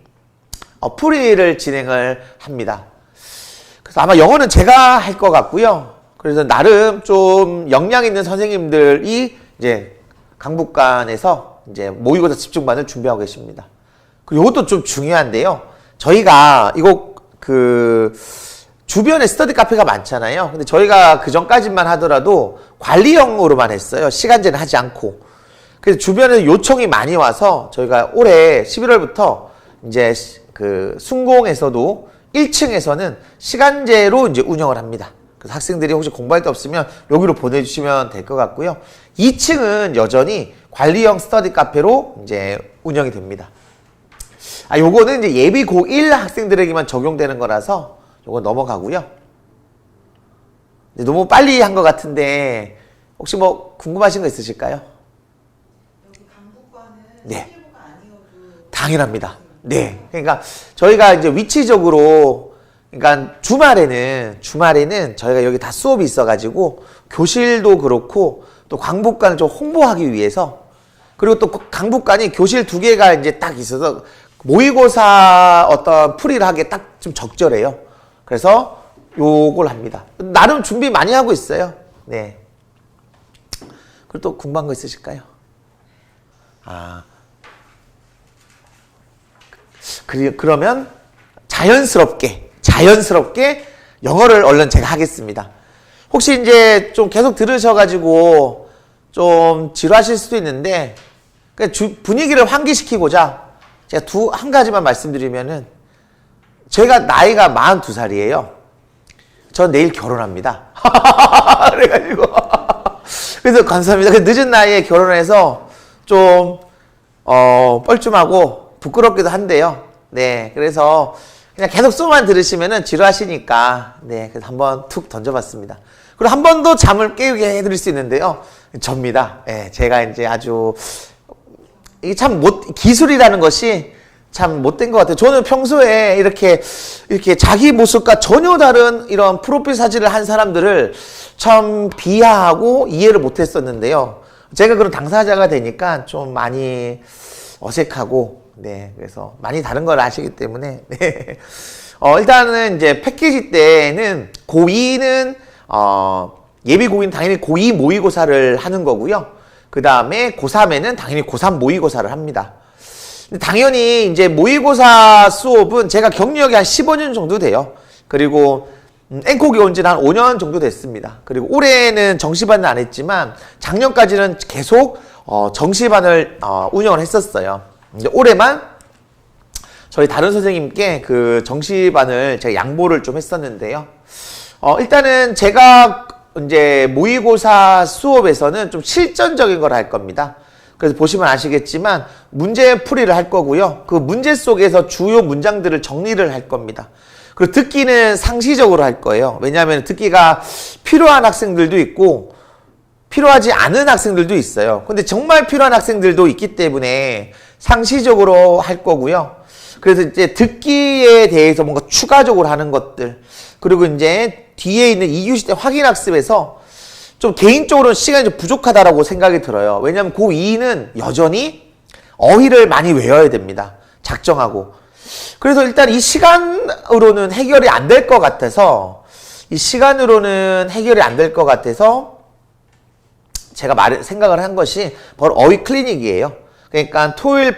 풀이를 진행을 합니다. 그래서 아마 영어는 제가 할 것 같고요. 그래서 나름 좀 역량 있는 선생님들이 이제 강북관에서 이제 모의고사 집중반을 준비하고 계십니다. 그리고 이것도 좀 중요한데요. 저희가 이거 주변에 스터디 카페가 많잖아요. 근데 저희가 그 전까지만 하더라도 관리형으로만 했어요. 시간제는 하지 않고. 그래서 주변에 요청이 많이 와서 저희가 올해 11월부터 이제 순공에서도 1층에서는 시간제로 이제 운영을 합니다. 그래서 학생들이 혹시 공부할 데 없으면 여기로 보내주시면 될 것 같고요. 2층은 여전히 관리형 스터디 카페로 이제 운영이 됩니다. 요거는 이제 예비 고1 학생들에게만 적용되는 거라서 요거 넘어가고요. 너무 빨리 한 것 같은데 혹시 뭐 궁금하신 거 있으실까요? 여기 강북과는 네. 신일고가 아니어도 당연합니다. 네. 그러니까 저희가 이제 위치적으로 그러니까 주말에는 저희가 여기 다 수업이 있어가지고 교실도 그렇고 또 강북관을 좀 홍보하기 위해서 그리고 또 강북관이 교실 2개가 이제 딱 있어서 모의고사 어떤 풀이를 하기에 딱 좀 적절해요. 그래서 요걸 합니다. 나름 준비 많이 하고 있어요. 네. 그리고 또 궁금한 거 있으실까요? 그러면 자연스럽게 영어를 얼른 제가 하겠습니다. 혹시 이제 좀 계속 들으셔가지고 좀 지루하실 수도 있는데 분위기를 환기시키고자 제가 한 가지만 말씀드리면은 제가 나이가 42살이에요. 전 내일 결혼합니다. 그래가지고 그래서 감사합니다. 늦은 나이에 결혼해서 좀 뻘쭘하고 부끄럽기도 한데요. 네, 그래서 그냥 계속 수업만 들으시면은 지루하시니까 네, 그래서 한번 툭 던져봤습니다. 그리고 한 번 더 잠을 깨우게 해드릴 수 있는데요. 접니다. 네, 제가 이제 아주 이게 참 기술이라는 것이 참 못된 것 같아요. 저는 평소에 이렇게 자기 모습과 전혀 다른 이런 프로필 사진을 한 사람들을 참 비하하고 이해를 못했었는데요. 제가 그런 당사자가 되니까 좀 많이 어색하고, 네, 그래서 많이 다른 걸 아시기 때문에, 네. 일단은 이제 패키지 때는 고2는, 예비 고2는 당연히 고2 모의고사를 하는 거고요. 그 다음에 고3에는 당연히 고3 모의고사를 합니다. 근데 당연히 이제 모의고사 수업은 제가 경력이 한 15년 정도 돼요. 그리고 앵콜이 온 지는 한 5년 정도 됐습니다. 그리고 올해는 정시반은 안 했지만 작년까지는 계속 정시반을 운영을 했었어요. 이제 올해만 저희 다른 선생님께 그 정시반을 제가 양보를 좀 했었는데요. 일단은 제가 이제 모의고사 수업에서는 좀 실전적인 걸 할 겁니다. 그래서 보시면 아시겠지만 문제 풀이를 할 거고요. 그 문제 속에서 주요 문장들을 정리를 할 겁니다. 그리고 듣기는 상시적으로 할 거예요. 왜냐하면 듣기가 필요한 학생들도 있고 필요하지 않은 학생들도 있어요. 근데 정말 필요한 학생들도 있기 때문에 상시적으로 할 거고요. 그래서 이제 듣기에 대해서 뭔가 추가적으로 하는 것들, 그리고 이제 뒤에 있는 2교시 때 확인학습에서 좀 개인적으로는 시간이 좀 부족하다라고 생각이 들어요. 왜냐하면 고2는 여전히 어휘를 많이 외워야 됩니다. 작정하고. 그래서 일단 이 시간으로는 해결이 안 될 것 같아서, 제가 생각을 한 것이 바로 어휘 클리닉이에요. 그러니까 토요일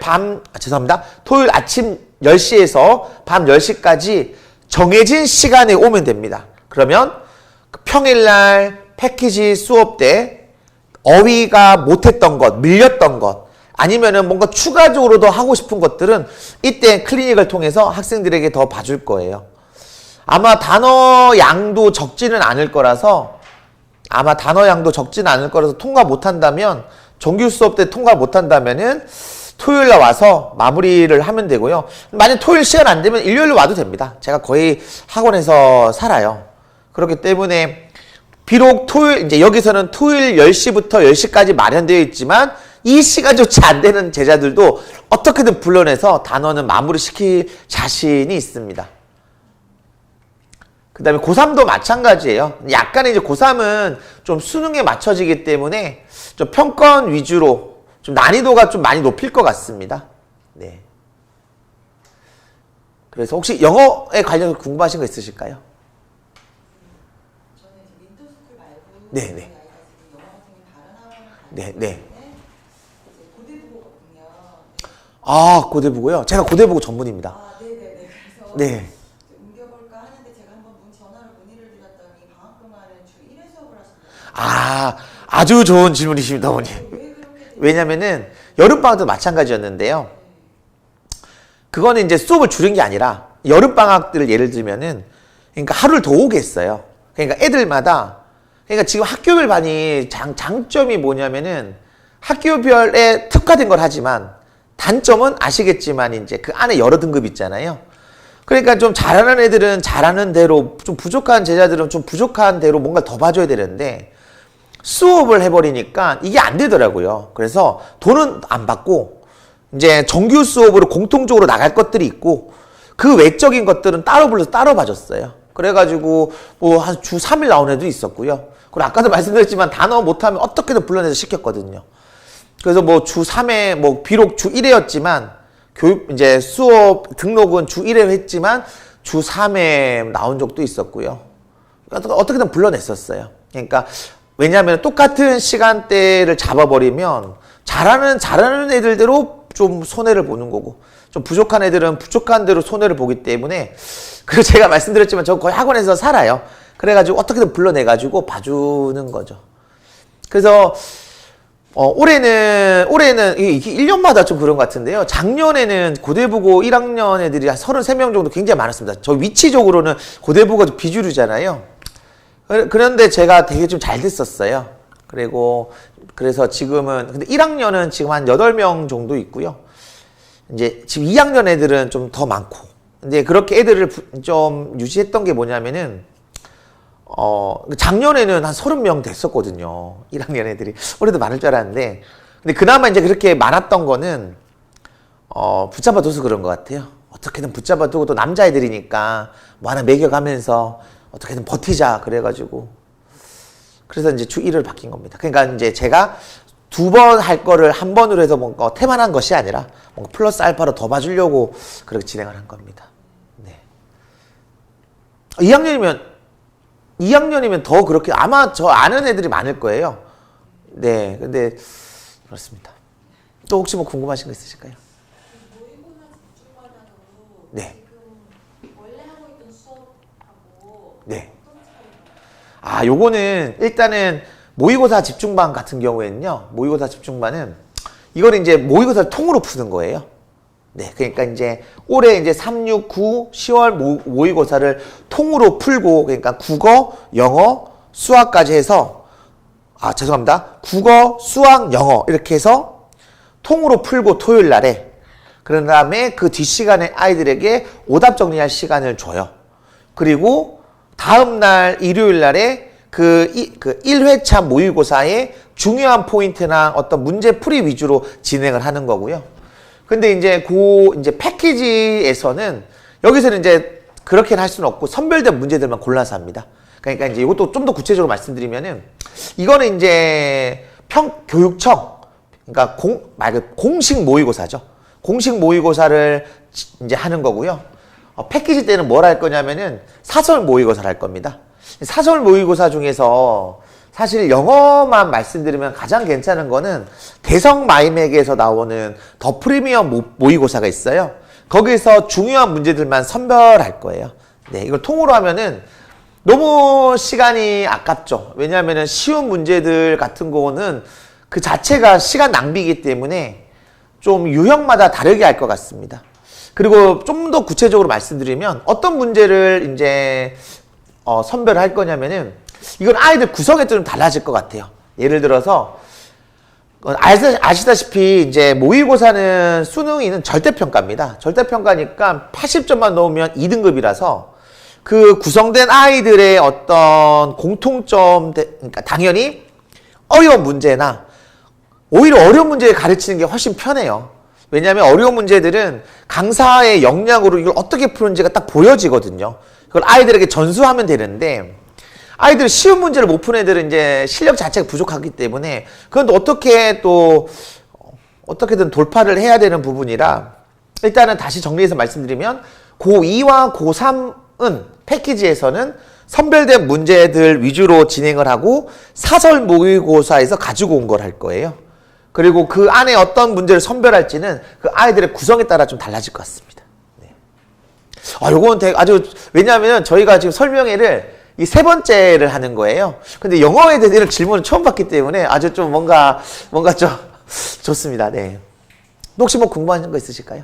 아침 10시에서 밤 10시까지 정해진 시간에 오면 됩니다. 그러면 평일날 패키지 수업 때 어휘가 못했던 것, 밀렸던 것, 아니면은 뭔가 추가적으로 더 하고 싶은 것들은 이때 클리닉을 통해서 학생들에게 더 봐줄 거예요. 아마 단어 양도 적지는 않을 거라서 통과 못한다면, 정규 수업 때 통과 못한다면은 토요일날 와서 마무리를 하면 되고요. 만약 토요일 시간 안 되면 일요일로 와도 됩니다. 제가 거의 학원에서 살아요. 그렇기 때문에 비록 이제 여기서는 토요일 10시부터 10시까지 마련되어 있지만 이 시간조차 안 되는 제자들도 어떻게든 불러내서 단어는 마무리시킬 자신이 있습니다. 그 다음에 고3도 마찬가지예요. 약간의 이제 고3은 좀 수능에 맞춰지기 때문에 좀 평권 위주로 좀 난이도가 좀 많이 높일 것 같습니다. 네. 그래서 혹시 영어에 관련해서 궁금하신 거 있으실까요? 저는 이제 민토스쿨 말고 네, 저희 네. 아이가 지금 영어 선생님 다른 학원을 가고 네, 있는데 네. 이제 고대부거든요. 아, 고대부고요. 제가 고대부고 전문입니다. 아, 네네네. 그래서 네. 이제 옮겨볼까 하는데 제가 한번 전화로 문의를 드렸더니 방학 동안은 주 1회 수업을 하신다고. 아, 아주 좋은 질문이십니다, 어머니. 왜 그렇게 왜냐면은 여름방학도 마찬가지였는데요. 그거는 이제 수업을 줄인 게 아니라 여름방학들을 예를 들면은 그러니까 하루를 더 오게 했어요. 그러니까 애들마다, 그러니까 지금 학교별 반이 장점이 뭐냐면은 학교별에 특화된 걸 하지만 단점은 아시겠지만 이제 그 안에 여러 등급 있잖아요. 그러니까 좀 잘하는 애들은 잘하는 대로, 좀 부족한 제자들은 좀 부족한 대로 뭔가 더 봐줘야 되는데 수업을 해버리니까 이게 안 되더라고요. 그래서 돈은 안 받고 이제 정규 수업으로 공통적으로 나갈 것들이 있고 그 외적인 것들은 따로 불러서 따로 봐줬어요. 그래가지고 뭐 한 주 3일 나온 애도 있었고요. 그리고 아까도 말씀드렸지만 단어 못하면 어떻게든 불러내서 시켰거든요. 그래서 뭐 주 3회, 뭐 비록 주 1회였지만 이제 수업 등록은 주 1회 했지만 주 3회 나온 적도 있었고요. 어떻게든 불러냈었어요. 그러니까 왜냐하면 똑같은 시간대를 잡아버리면 잘하는 애들대로 좀 손해를 보는 거고 좀 부족한 애들은 부족한 대로 손해를 보기 때문에 그리고 제가 말씀드렸지만 저 거의 학원에서 살아요. 그래가지고 어떻게든 불러내가지고 봐주는 거죠. 그래서 올해는 이게 1년마다 좀 그런 것 같은데요. 작년에는 고대부고 1학년 애들이 한 33명 정도 굉장히 많았습니다. 저 위치적으로는 고대부고가 비주류잖아요. 그런데 제가 되게 좀 잘 됐었어요. 그래서 지금은, 근데 1학년은 지금 한 8명 정도 있고요. 이제 지금 2학년 애들은 좀 더 많고. 근데 그렇게 애들을 좀 유지했던 게 뭐냐면은, 작년에는 한 30명 됐었거든요. 1학년 애들이. 올해도 많을 줄 알았는데. 근데 그나마 이제 그렇게 많았던 거는, 붙잡아둬서 그런 것 같아요. 어떻게든 붙잡아두고 또 남자애들이니까 뭐 하나 먹여가면서 어떻게든 버티자. 그래가지고. 그래서 이제 주 1을 바뀐 겁니다. 그러니까 이제 제가 2번 할 거를 한 번으로 해서 뭔가 태만한 것이 아니라 뭔가 플러스 알파로 더 봐주려고 그렇게 진행을 한 겁니다. 네. 2학년이면 더 그렇게 아마 저 아는 애들이 많을 거예요. 네, 근데 그렇습니다. 또 혹시 뭐 궁금하신 거 있으실까요? 모의고사 집중반하고 네. 지금 원래 하고 있던 수업하고 네. 어떤 차이가 요거는 일단은 모의고사 집중반 같은 경우에는요. 모의고사 집중반은 이거는 이제 모의고사를 통으로 푸는 거예요. 네, 그러니까 이제 올해 이제 3, 6, 9, 10월 모의고사를 통으로 풀고 그러니까 국어, 영어, 수학까지 해서 죄송합니다. 국어, 수학, 영어 이렇게 해서 통으로 풀고 토요일 날에 그런 다음에 그 뒷시간에 아이들에게 오답 정리할 시간을 줘요. 그리고 다음 날 일요일 날에 그 1회차 모의고사의 중요한 포인트나 어떤 문제 풀이 위주로 진행을 하는 거고요. 근데 이제 이제 패키지에서는 여기서는 이제 그렇게는 할 수는 없고 선별된 문제들만 골라서 합니다. 그러니까 이제 이것도 좀 더 구체적으로 말씀드리면은 이거는 이제 교육청 그러니까 공식 모의고사죠. 공식 모의고사를 이제 하는 거고요. 패키지 때는 뭘 할 거냐면은 사설 모의고사를 할 겁니다. 사설 모의고사 중에서 사실 영어만 말씀드리면 가장 괜찮은 거는 대성 마이맥에서 나오는 더 프리미엄 모의고사가 있어요. 거기서 중요한 문제들만 선별할 거예요. 네, 이걸 통으로 하면은 너무 시간이 아깝죠. 왜냐하면은 쉬운 문제들 같은 거는 그 자체가 시간 낭비이기 때문에 좀 유형마다 다르게 할 것 같습니다. 그리고 좀 더 구체적으로 말씀드리면 어떤 문제를 이제 선별할 거냐면은 이건 아이들 구성에 좀 달라질 것 같아요. 예를 들어서 아시다시피 이제 모의고사는 수능이는 절대평가입니다. 절대평가니까 80점만 넣으면 2등급이라서 그 구성된 아이들의 어떤 공통점, 그러니까 당연히 어려운 문제나 오히려 어려운 문제를 가르치는 게 훨씬 편해요. 왜냐하면 어려운 문제들은 강사의 역량으로 이걸 어떻게 푸는지가 딱 보여지거든요. 그걸 아이들에게 전수하면 되는데 아이들이 쉬운 문제를 못 푸는 애들은 이제 실력 자체가 부족하기 때문에 그건 또 어떻게든 돌파를 해야 되는 부분이라 일단은 다시 정리해서 말씀드리면 고2와 고3은 패키지에서는 선별된 문제들 위주로 진행을 하고 사설 모의고사에서 가지고 온 걸 할 거예요. 그리고 그 안에 어떤 문제를 선별할지는 그 아이들의 구성에 따라 좀 달라질 것 같습니다. 네. 요건 아주, 왜냐하면 저희가 지금 설명회를 이 세 번째를 하는 거예요. 근데 영어에 대해서 이런 질문을 처음 받기 때문에 아주 좀 뭔가 좀 좋습니다. 네. 혹시 뭐 궁금한 거 있으실까요?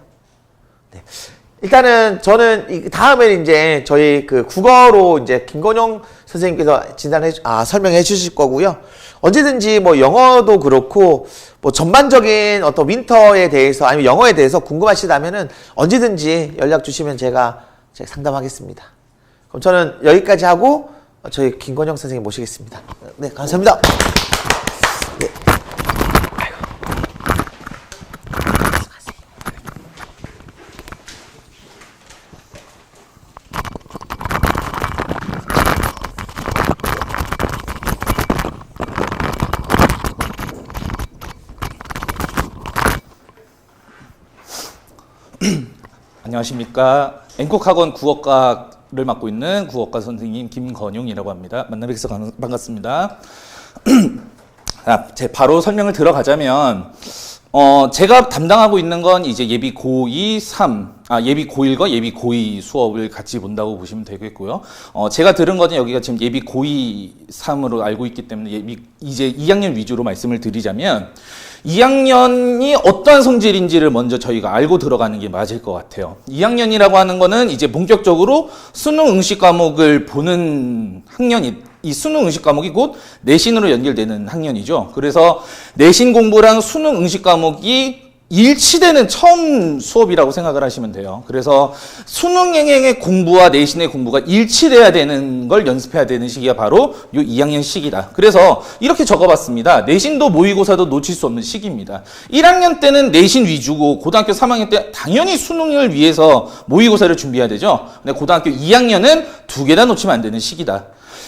네. 일단은 저는 다음에 이제 저희 그 국어로 이제 김건영 선생님께서 설명해 주실 거고요. 언제든지 뭐 영어도 그렇고 뭐 전반적인 어떤 윈터에 대해서 아니면 영어에 대해서 궁금하시다면은 언제든지 연락 주시면 제가 상담하겠습니다. 그럼 저는 여기까지 하고 저희 김건영 선생님 모시겠습니다. 네, 감사합니다. 네. 안녕하십니까. 앵콕학원 국어과를 맡고 있는 국어과 선생님 김건용이라고 합니다. 만나 뵙서 반갑습니다. 바로 설명을 들어가자면 제가 담당하고 있는 건 이제 예비 고2, 3, 예비 고1과 예비 고2 수업을 같이 본다고 보시면 되겠고요. 제가 들은 거는 여기가 지금 예비 고2, 3으로 알고 있기 때문에 이제 2학년 위주로 말씀을 드리자면 2학년이 어떠한 성질인지를 먼저 저희가 알고 들어가는 게 맞을 것 같아요. 2학년이라고 하는 거는 이제 본격적으로 수능 응시 과목을 보는 학년이 이 수능 응시 과목이 곧 내신으로 연결되는 학년이죠. 그래서 내신 공부랑 수능 응시 과목이 일치되는 처음 수업이라고 생각을 하시면 돼요. 그래서 수능행의 공부와 내신의 공부가 일치돼야 되는 걸 연습해야 되는 시기가 바로 요 2학년 시기다. 그래서 이렇게 적어봤습니다. 내신도 모의고사도 놓칠 수 없는 시기입니다. 1학년 때는 내신 위주고 고등학교 3학년 때 당연히 수능을 위해서 모의고사를 준비해야 되죠. 근데 고등학교 2학년은 두 개 다 놓치면 안 되는 시기다.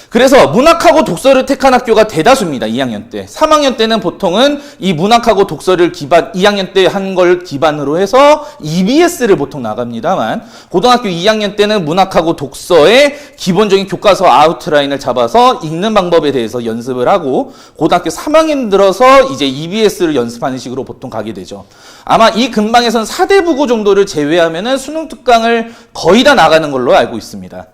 그래서 문학하고 독서를 택한 학교가 대다수입니다. 2학년 때. 3학년 때는 보통은 이 문학하고 독서를 2학년 때 한 걸 기반으로 해서 EBS를 보통 나갑니다만, 고등학교 2학년 때는 문학하고 독서의 기본적인 교과서 아웃라인을 잡아서 읽는 방법에 대해서 연습을 하고, 고등학교 3학년 들어서 이제 EBS를 연습하는 식으로 보통 가게 되죠. 아마 이 근방에선 4대 부고 정도를 제외하면은 수능 특강을 거의 다 나가는 걸로 알고 있습니다.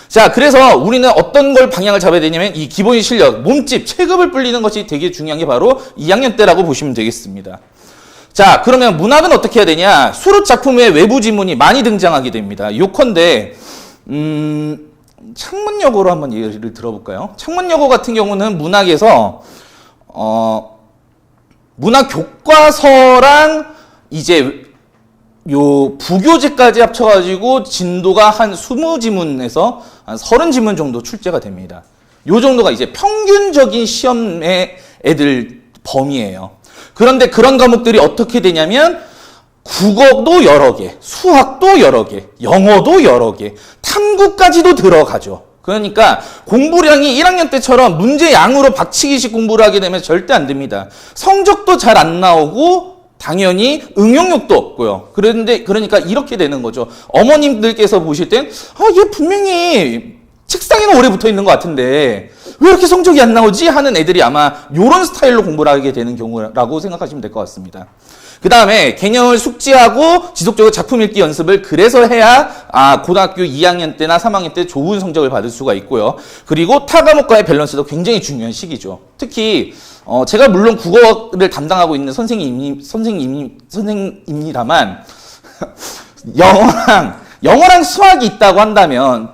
자, 그래서 우리는 어떤 걸 방향을 잡아야 되냐면 이 기본 실력, 몸집, 체급을 불리는 것이 되게 중요한 게 바로 2학년 때라고 보시면 되겠습니다. 자, 그러면 문학은 어떻게 해야 되냐? 수록 작품의 외부 지문이 많이 등장하게 됩니다. 요컨대 창문여고로 한번 예를 들어볼까요? 창문여고 같은 경우는 문학에서 문학 교과서랑 이제 요 부교재까지 합쳐가지고 진도가 한 20지문에서 한 30지문 정도 출제가 됩니다. 요 정도가 이제 평균적인 시험의 애들 범위예요. 그런데 그런 과목들이 어떻게 되냐면 국어도 여러 개, 수학도 여러 개, 영어도 여러 개, 탐구까지도 들어가죠. 그러니까 공부량이 1학년 때처럼 문제 양으로 박치기식 공부를 하게 되면 절대 안 됩니다. 성적도 잘 안 나오고 당연히 응용력도 없고요. 그러니까 이렇게 되는 거죠. 어머님들께서 보실 땐, 얘 분명히 책상에는 오래 붙어 있는 것 같은데 왜 이렇게 성적이 안 나오지? 하는 애들이 아마 이런 스타일로 공부를 하게 되는 경우라고 생각하시면 될 것 같습니다. 그 다음에 개념을 숙지하고 지속적으로 작품 읽기 연습을 그래서 해야 고등학교 2학년 때나 3학년 때 좋은 성적을 받을 수가 있고요. 그리고 타 과목과의 밸런스도 굉장히 중요한 시기죠. 특히 제가 물론 국어를 담당하고 있는 선생님입니다만 영어랑 수학이 있다고 한다면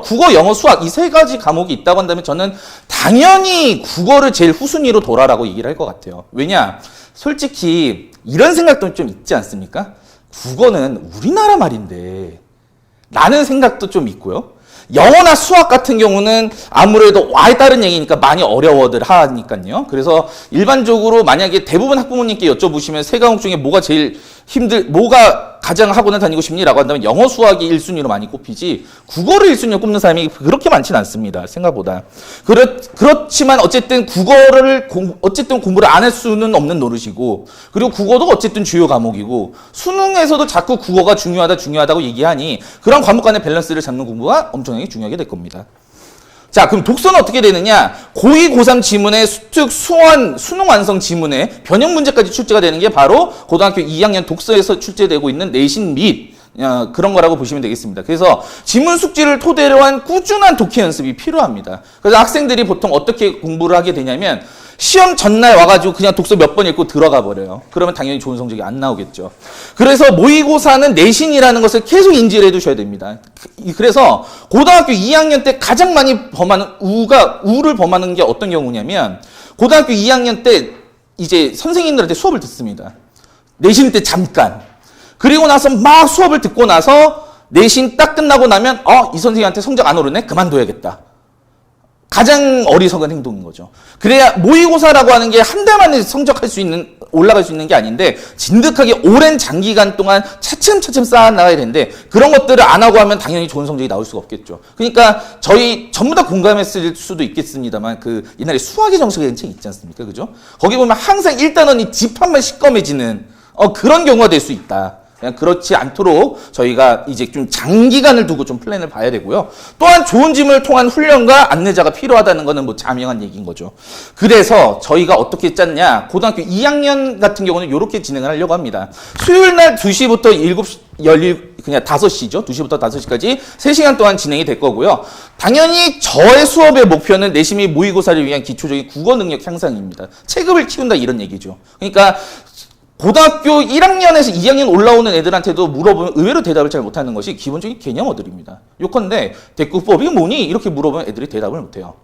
국어, 영어, 수학 이 세 가지 과목이 있다고 한다면 저는 당연히 국어를 제일 후순위로 둬라라고 얘기를 할 것 같아요. 왜냐? 솔직히 이런 생각도 좀 있지 않습니까? 국어는 우리나라 말인데 라는 생각도 좀 있고요. 영어나 수학 같은 경우는 아무래도 와에 따른 얘기니까 많이 어려워들 하니까요. 그래서 일반적으로 만약에 대부분 학부모님께 여쭤보시면 세 과목 중에 뭐가 제일 뭐가 가장 학원을 다니고 싶니라고 한다면 영어, 수학이 1순위로 많이 꼽히지 국어를 1순위로 꼽는 사람이 그렇게 많지는 않습니다. 생각보다. 그렇지만 어쨌든 어쨌든 공부를 안 할 수는 없는 노릇이고, 그리고 국어도 어쨌든 주요 과목이고, 수능에서도 자꾸 국어가 중요하다고 얘기하니 그런 과목 간의 밸런스를 잡는 공부가 엄청나게 중요하게 될 겁니다. 자, 그럼 독서는 어떻게 되느냐? 고2, 고3 지문에 수특, 수능 완성 지문에 변형 문제까지 출제가 되는 게 바로 고등학교 2학년 독서에서 출제되고 있는 내신 및 그런 거라고 보시면 되겠습니다. 그래서 지문 숙지를 토대로 한 꾸준한 독해 연습이 필요합니다. 그래서 학생들이 보통 어떻게 공부를 하게 되냐면 시험 전날 와가지고 그냥 독서 몇 번 읽고 들어가 버려요. 그러면 당연히 좋은 성적이 안 나오겠죠. 그래서 모의고사는 내신이라는 것을 계속 인지를 해두셔야 됩니다. 그래서 고등학교 2학년 때 가장 많이 범하는 우를 범하는 게 어떤 경우냐면, 고등학교 2학년 때 이제 선생님들한테 수업을 듣습니다. 내신 때 잠깐. 그리고 나서 막 수업을 듣고 나서 내신 딱 끝나고 나면 이 선생님한테 성적 안 오르네? 그만둬야겠다. 가장 어리석은 행동인 거죠. 그래야 모의고사라고 하는 게 한 달 만에 올라갈 수 있는 게 아닌데 진득하게 오랜 장기간 동안 차츰차츰 쌓아나가야 되는데 그런 것들을 안 하고 하면 당연히 좋은 성적이 나올 수가 없겠죠. 그러니까 저희 전부 다 공감했을 수도 있겠습니다만 그 옛날에 수학의 정석이라는 책 있지 않습니까? 그죠? 거기 보면 항상 1단원이 집합만 시꺼매지는 그런 경우가 될 수 있다. 그냥 그렇지 않도록 저희가 이제 좀 장기간을 두고 좀 플랜을 봐야 되고요. 또한 좋은 지문을 통한 훈련과 안내자가 필요하다는 것은 뭐 자명한 얘기인 거죠. 그래서 저희가 어떻게 짰냐? 고등학교 2학년 같은 경우는 이렇게 진행을 하려고 합니다. 수요일 날 2시부터 그냥 5시죠. 2시부터 5시까지 3시간 동안 진행이 될 거고요. 당연히 저의 수업의 목표는 내신 및 모의고사를 위한 기초적인 국어 능력 향상입니다. 체급을 키운다 이런 얘기죠. 그러니까 고등학교 1학년에서 2학년 올라오는 애들한테도 물어보면 의외로 대답을 잘 못하는 것이 기본적인 개념어들입니다. 요컨대 대꾸법이 뭐니? 이렇게 물어보면 애들이 대답을 못해요.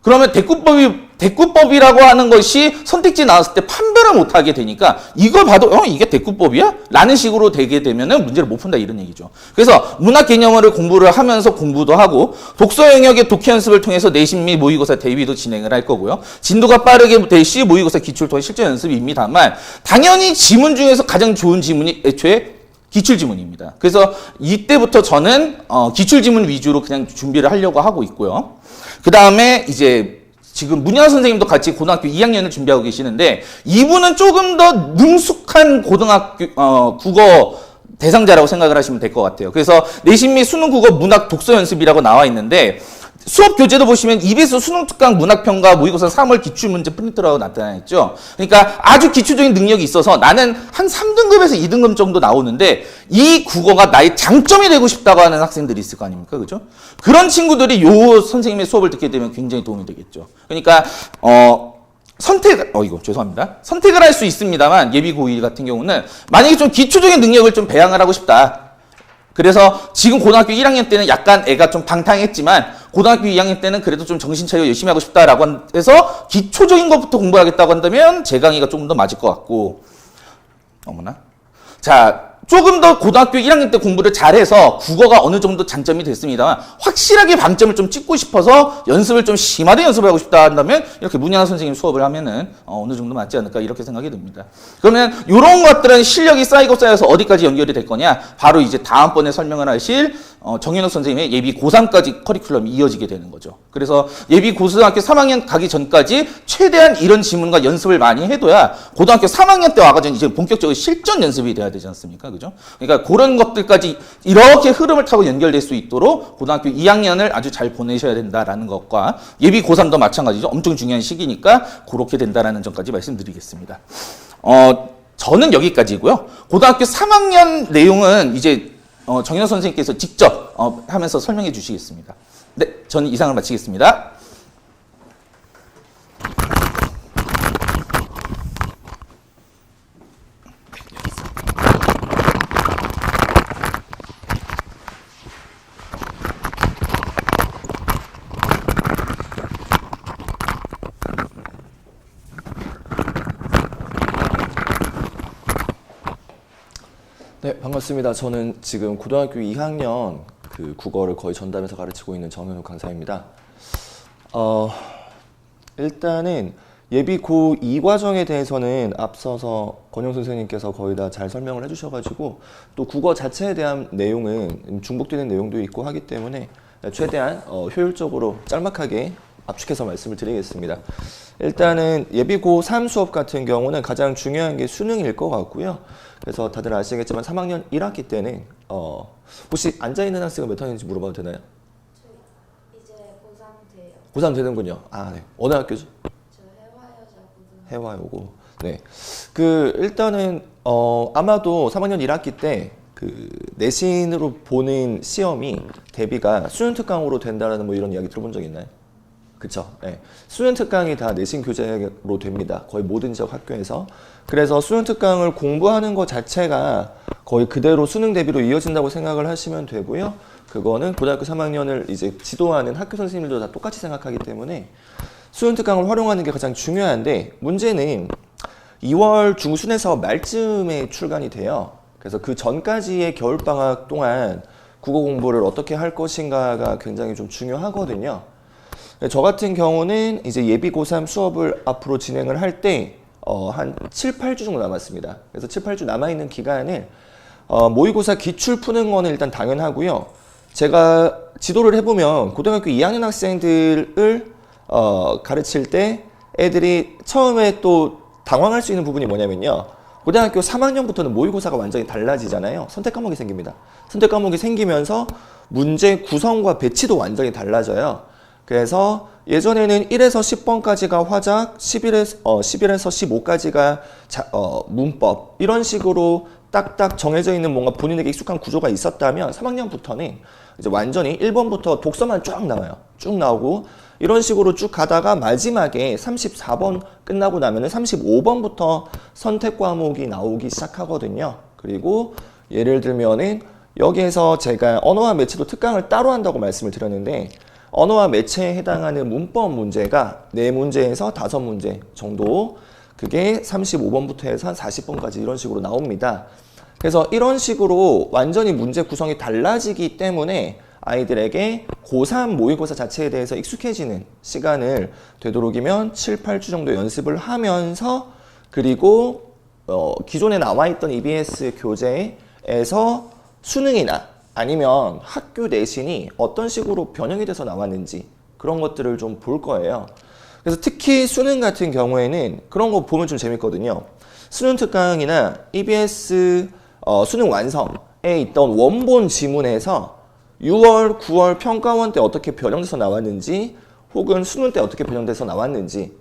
그러면 대꾸법이라고 하는 것이 선택지 나왔을 때 판별을 못하게 되니까 이걸 봐도 이게 대꾸법이야? 라는 식으로 되게 되면은 문제를 못 푼다 이런 얘기죠. 그래서 문학 개념어를 공부를 하면서 공부도 하고 독서 영역의 독해 연습을 통해서 내신 및 모의고사 대비도 진행을 할 거고요. 진도가 빠르게 될 시 모의고사 기출 통해 실전 연습입니다만 당연히 지문 중에서 가장 좋은 지문이 애초에 기출지문입니다. 그래서 이때부터 저는 기출지문 위주로 그냥 준비를 하려고 하고 있고요. 그 다음에 이제 지금 문현아 선생님도 같이 고등학교 2학년을 준비하고 계시는데 이분은 조금 더 능숙한 고등학교 국어 대상자라고 생각을 하시면 될 것 같아요. 그래서 내신 및 수능 국어 문학 독서 연습이라고 나와 있는데 수업 교재도 보시면 EBS 수능 특강 문학평가 모의고사 3월 기출문제 프린트라고 나타나 있죠. 그러니까 아주 기초적인 능력이 있어서 나는 한 3등급에서 2등급 정도 나오는데 이 국어가 나의 장점이 되고 싶다고 하는 학생들이 있을 거 아닙니까? 그죠? 그런 친구들이 요 선생님의 수업을 듣게 되면 굉장히 도움이 되겠죠. 그러니까 선택을 할 수 있습니다만 예비 고2 같은 경우는 만약에 좀 기초적인 능력을 좀 배양을 하고 싶다. 그래서 지금 고등학교 1학년 때는 약간 애가 좀 방탕했지만 고등학교 2학년 때는 그래도 좀 정신 차리고 열심히 하고 싶다라고 해서 기초적인 것부터 공부하겠다고 한다면 제 강의가 조금 더 맞을 것 같고 조금 더 고등학교 1학년 때 공부를 잘해서 국어가 어느 정도 장점이 됐습니다만 확실하게 방점을 좀 찍고 싶어서 연습을 좀 심하게 연습을 하고 싶다 한다면 이렇게 문현아 선생님 수업을 하면은 어느 정도 맞지 않을까 이렇게 생각이 듭니다. 그러면 이런 것들은 실력이 쌓이고 쌓여서 어디까지 연결이 될 거냐? 바로 이제 다음번에 설명을 하실 정현욱 선생님의 예비 고3까지 커리큘럼이 이어지게 되는 거죠. 그래서 예비 고등학교 3학년 가기 전까지 최대한 이런 지문과 연습을 많이 해둬야 고등학교 3학년 때 와가지고 이제 본격적으로 실전 연습이 돼야 되지 않습니까? 그죠? 그러니까 그런 것들까지 이렇게 흐름을 타고 연결될 수 있도록 고등학교 2학년을 아주 잘 보내셔야 된다라는 것과 예비 고3도 마찬가지죠. 엄청 중요한 시기니까 그렇게 된다라는 점까지 말씀드리겠습니다. 저는 여기까지고요. 고등학교 3학년 내용은 이제 정현호 선생님께서 직접 하면서 설명해 주시겠습니다. 네, 저는 이상을 마치겠습니다. 네, 반갑습니다. 저는 지금 고등학교 2학년 그 국어를 거의 전담해서 가르치고 있는 정현욱 강사입니다. 일단은 예비 고2 과정에 대해서는 앞서서 권영 선생님께서 거의 다 잘 설명을 해주셔가지고 또 국어 자체에 대한 내용은 중복되는 내용도 있고 하기 때문에 최대한 효율적으로 짤막하게 압축해서 말씀을 드리겠습니다. 일단은 예비 고3 수업 같은 경우는 가장 중요한 게 수능일 것 같고요. 그래서 다들 아시겠지만 3학년 1학기 때는 혹시 앉아있는 학생은 몇 학년인지 물어봐도 되나요? 저 이제 고3 돼요. 고3 되는군요. 아, 네. 어느 학교죠? 저 해화여자고등학교. 해와요고. 네. 일단은 아마도 3학년 1학기 때 그 내신으로 보는 시험이 대비가 수능 특강으로 된다라는 뭐 이런 이야기 들어본 적 있나요? 그쵸. 네. 수능 특강이 다 내신 교재로 됩니다. 거의 모든 지역 학교에서. 그래서 수능 특강을 공부하는 것 자체가 거의 그대로 수능 대비로 이어진다고 생각을 하시면 되고요. 그거는 고등학교 3학년을 이제 지도하는 학교 선생님들도 다 똑같이 생각하기 때문에 수능 특강을 활용하는 게 가장 중요한데 문제는 2월 중순에서 말쯤에 출간이 돼요. 그래서 그 전까지의 겨울방학 동안 국어 공부를 어떻게 할 것인가가 굉장히 좀 중요하거든요. 저 같은 경우는 이제 예비 고3 수업을 앞으로 진행을 할 때 한 7, 8주 정도 남았습니다. 그래서 7, 8주 남아있는 기간을 모의고사 기출 푸는 거는 일단 당연하고요. 제가 지도를 해보면 고등학교 2학년 학생들을 가르칠 때 애들이 처음에 또 당황할 수 있는 부분이 뭐냐면요. 고등학교 3학년부터는 모의고사가 완전히 달라지잖아요. 선택 과목이 생깁니다. 선택 과목이 생기면서 문제 구성과 배치도 완전히 달라져요. 그래서 예전에는 1에서 10번까지가 화작, 11에서 15까지가 문법 이런 식으로 딱딱 정해져 있는 뭔가 본인에게 익숙한 구조가 있었다면 3학년부터는 이제 완전히 1번부터 독서만 쫙 나와요. 쭉 나오고 이런 식으로 쭉 가다가 마지막에 34번 끝나고 나면은 35번부터 선택 과목이 나오기 시작하거든요. 그리고 예를 들면은 여기에서 제가 언어와 매체도 특강을 따로 한다고 말씀을 드렸는데 언어와 매체에 해당하는 문법 문제가 4문제에서 5문제 정도 그게 35번부터 해서 한 40번까지 이런 식으로 나옵니다. 그래서 이런 식으로 완전히 문제 구성이 달라지기 때문에 아이들에게 고3 모의고사 자체에 대해서 익숙해지는 시간을 되도록이면 7, 8주 정도 연습을 하면서 그리고 기존에 나와있던 EBS 교재에서 수능이나 아니면 학교 내신이 어떤 식으로 변형이 돼서 나왔는지 그런 것들을 좀 볼 거예요. 그래서 특히 수능 같은 경우에는 그런 거 보면 좀 재밌거든요. 수능 특강이나 EBS 수능 완성에 있던 원본 지문에서 6월, 9월 평가원 때 어떻게 변형돼서 나왔는지 혹은 수능 때 어떻게 변형돼서 나왔는지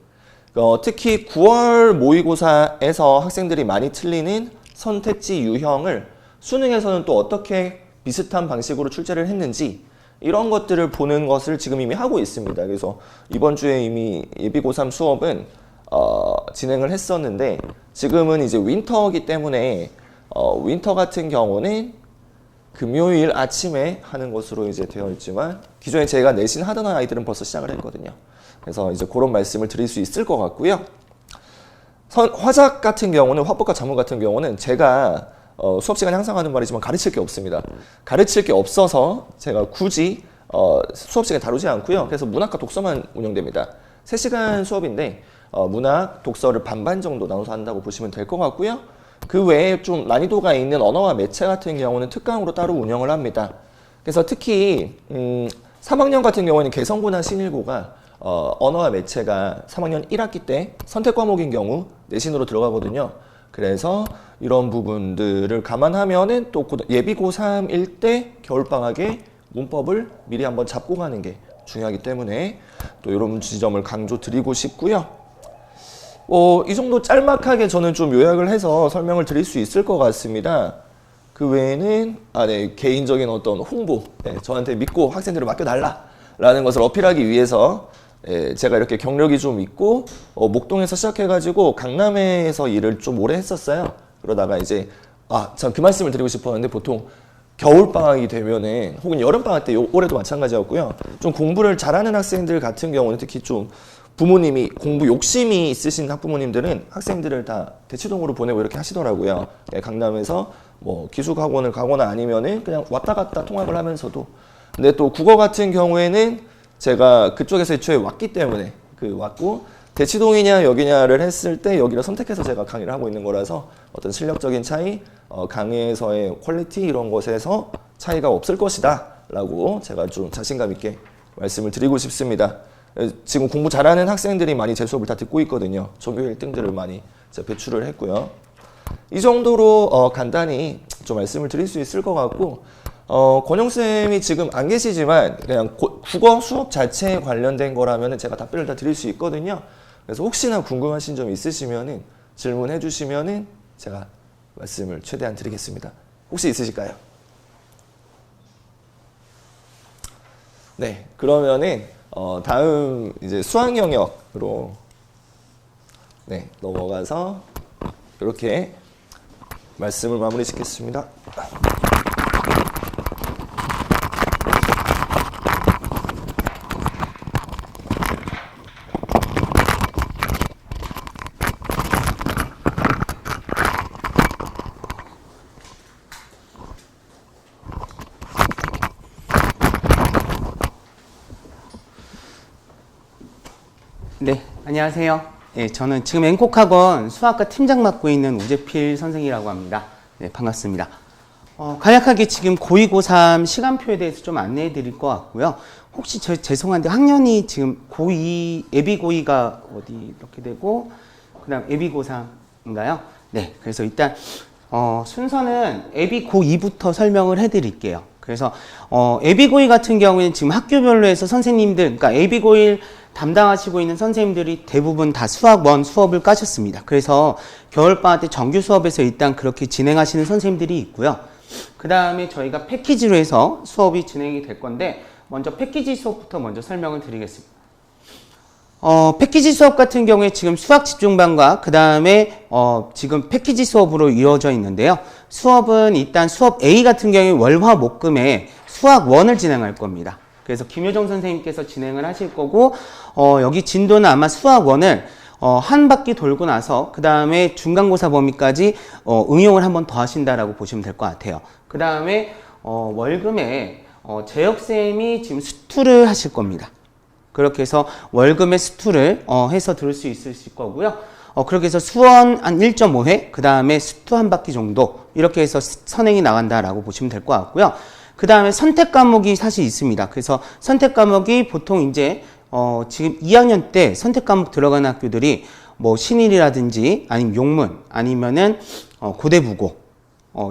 특히 9월 모의고사에서 학생들이 많이 틀리는 선택지 유형을 수능에서는 또 어떻게 비슷한 방식으로 출제를 했는지 이런 것들을 보는 것을 지금 이미 하고 있습니다. 그래서 이번 주에 이미 예비고3 수업은 진행을 했었는데 지금은 이제 윈터이기 때문에 윈터 같은 경우는 금요일 아침에 하는 것으로 이제 되어 있지만 기존에 제가 내신 하던 아이들은 벌써 시작을 했거든요. 그래서 이제 그런 말씀을 드릴 수 있을 것 같고요. 화작 같은 경우는 화법과 작문 같은 경우는 제가 수업 시간에 항상 하는 말이지만 가르칠 게 없습니다. 가르칠 게 없어서 제가 굳이 수업 시간에 다루지 않고요. 그래서 문학과 독서만 운영됩니다. 3시간 수업인데 문학, 독서를 반반 정도 나눠서 한다고 보시면 될 것 같고요. 그 외에 좀 난이도가 있는 언어와 매체 같은 경우는 특강으로 따로 운영을 합니다. 그래서 특히 3학년 같은 경우에는 개성고나 신일고가 언어와 매체가 3학년 1학기 때 선택 과목인 경우 내신으로 들어가거든요. 그래서 이런 부분들을 감안하면은 또 예비 고3일 때 겨울방학에 문법을 미리 한번 잡고 가는 게 중요하기 때문에 또 이런 지점을 강조드리고 싶고요. 이 정도 짤막하게 저는 좀 요약을 해서 설명을 드릴 수 있을 것 같습니다. 그 외에는 개인적인 어떤 홍보, 저한테 믿고 학생들을 맡겨달라라는 것을 어필하기 위해서 제가 이렇게 경력이 좀 있고 목동에서 시작해가지고 강남에서 일을 좀 오래 했었어요. 그러다가 이제 참 그 말씀을 드리고 싶었는데 보통 겨울방학이 되면은 혹은 여름방학 때 올해도 마찬가지였고요. 좀 공부를 잘하는 학생들 같은 경우는 특히 좀 부모님이 공부 욕심이 있으신 학부모님들은 학생들을 다 대치동으로 보내고 이렇게 하시더라고요. 강남에서 뭐 기숙학원을 가거나 아니면은 그냥 왔다 갔다 통학을 하면서도. 근데 또 국어 같은 경우에는 제가 그쪽에서 애초에 왔기 때문에 왔고 대치동이냐 여기냐를 했을 때 여기를 선택해서 제가 강의를 하고 있는 거라서 어떤 실력적인 차이, 강의에서의 퀄리티 이런 것에서 차이가 없을 것이다 라고 제가 좀 자신감 있게 말씀을 드리고 싶습니다. 지금 공부 잘하는 학생들이 많이 제 수업을 다 듣고 있거든요. 전교 1등들을 많이 배출을 했고요. 이 정도로 간단히 좀 말씀을 드릴 수 있을 것 같고 권영쌤이 지금 안 계시지만 그냥 국어 수업 자체에 관련된 거라면 제가 답변을 다 드릴 수 있거든요. 그래서 혹시나 궁금하신 점 있으시면 질문해 주시면 제가 말씀을 최대한 드리겠습니다. 혹시 있으실까요? 네, 그러면은 다음 이제 수학 영역으로 넘어가서 이렇게 말씀을 마무리 짓겠습니다. 네, 안녕하세요. 저는 지금 앵콕학원 수학과 팀장 맡고 있는 우재필 선생이라고 합니다. 네, 반갑습니다. 간략하게 지금 고2, 고3 시간표에 대해서 좀 안내해 드릴 것 같고요. 혹시 죄송한데 학년이 지금 고2, 예비 고2가 어디 이렇게 되고 그 다음 예비 고3인가요? 네, 그래서 일단 순서는 예비 고2부터 설명을 해 드릴게요. 그래서 예비 고1 같은 경우에는 지금 학교별로 해서 선생님들, 그러니까 예비 고1 담당하시고 있는 선생님들이 대부분 다 수학 1 수업을 까셨습니다. 그래서 겨울방학 때 정규 수업에서 일단 그렇게 진행하시는 선생님들이 있고요. 그 다음에 저희가 패키지로 해서 수업이 진행이 될 건데 먼저 패키지 수업부터 먼저 설명을 드리겠습니다. 패키지 수업 같은 경우에 지금 수학 집중반과 그 다음에 지금 패키지 수업으로 이루어져 있는데요. 수업은 일단 수업 A 같은 경우에 월화 목금에 수학 1을 진행할 겁니다. 그래서 김효정 선생님께서 진행을 하실 거고 여기 진도는 아마 수학 1을 한 바퀴 돌고 나서 그 다음에 중간고사 범위까지 응용을 한번 더 하신다라고 보시면 될 것 같아요. 그 다음에 월금에 재혁쌤이 지금 수투를 하실 겁니다. 그렇게 해서 월금의 수투를 해서 들을 수 있으실 거고요. 그렇게 해서 수원 한 1.5회, 그 다음에 수투 한 바퀴 정도 이렇게 해서 선행이 나간다라고 보시면 될 것 같고요. 그 다음에 선택 과목이 사실 있습니다. 그래서 선택 과목이 보통 이제 지금 2학년 때 선택 과목 들어가는 학교들이 뭐 신일이라든지 아니면 용문 아니면은 고대부고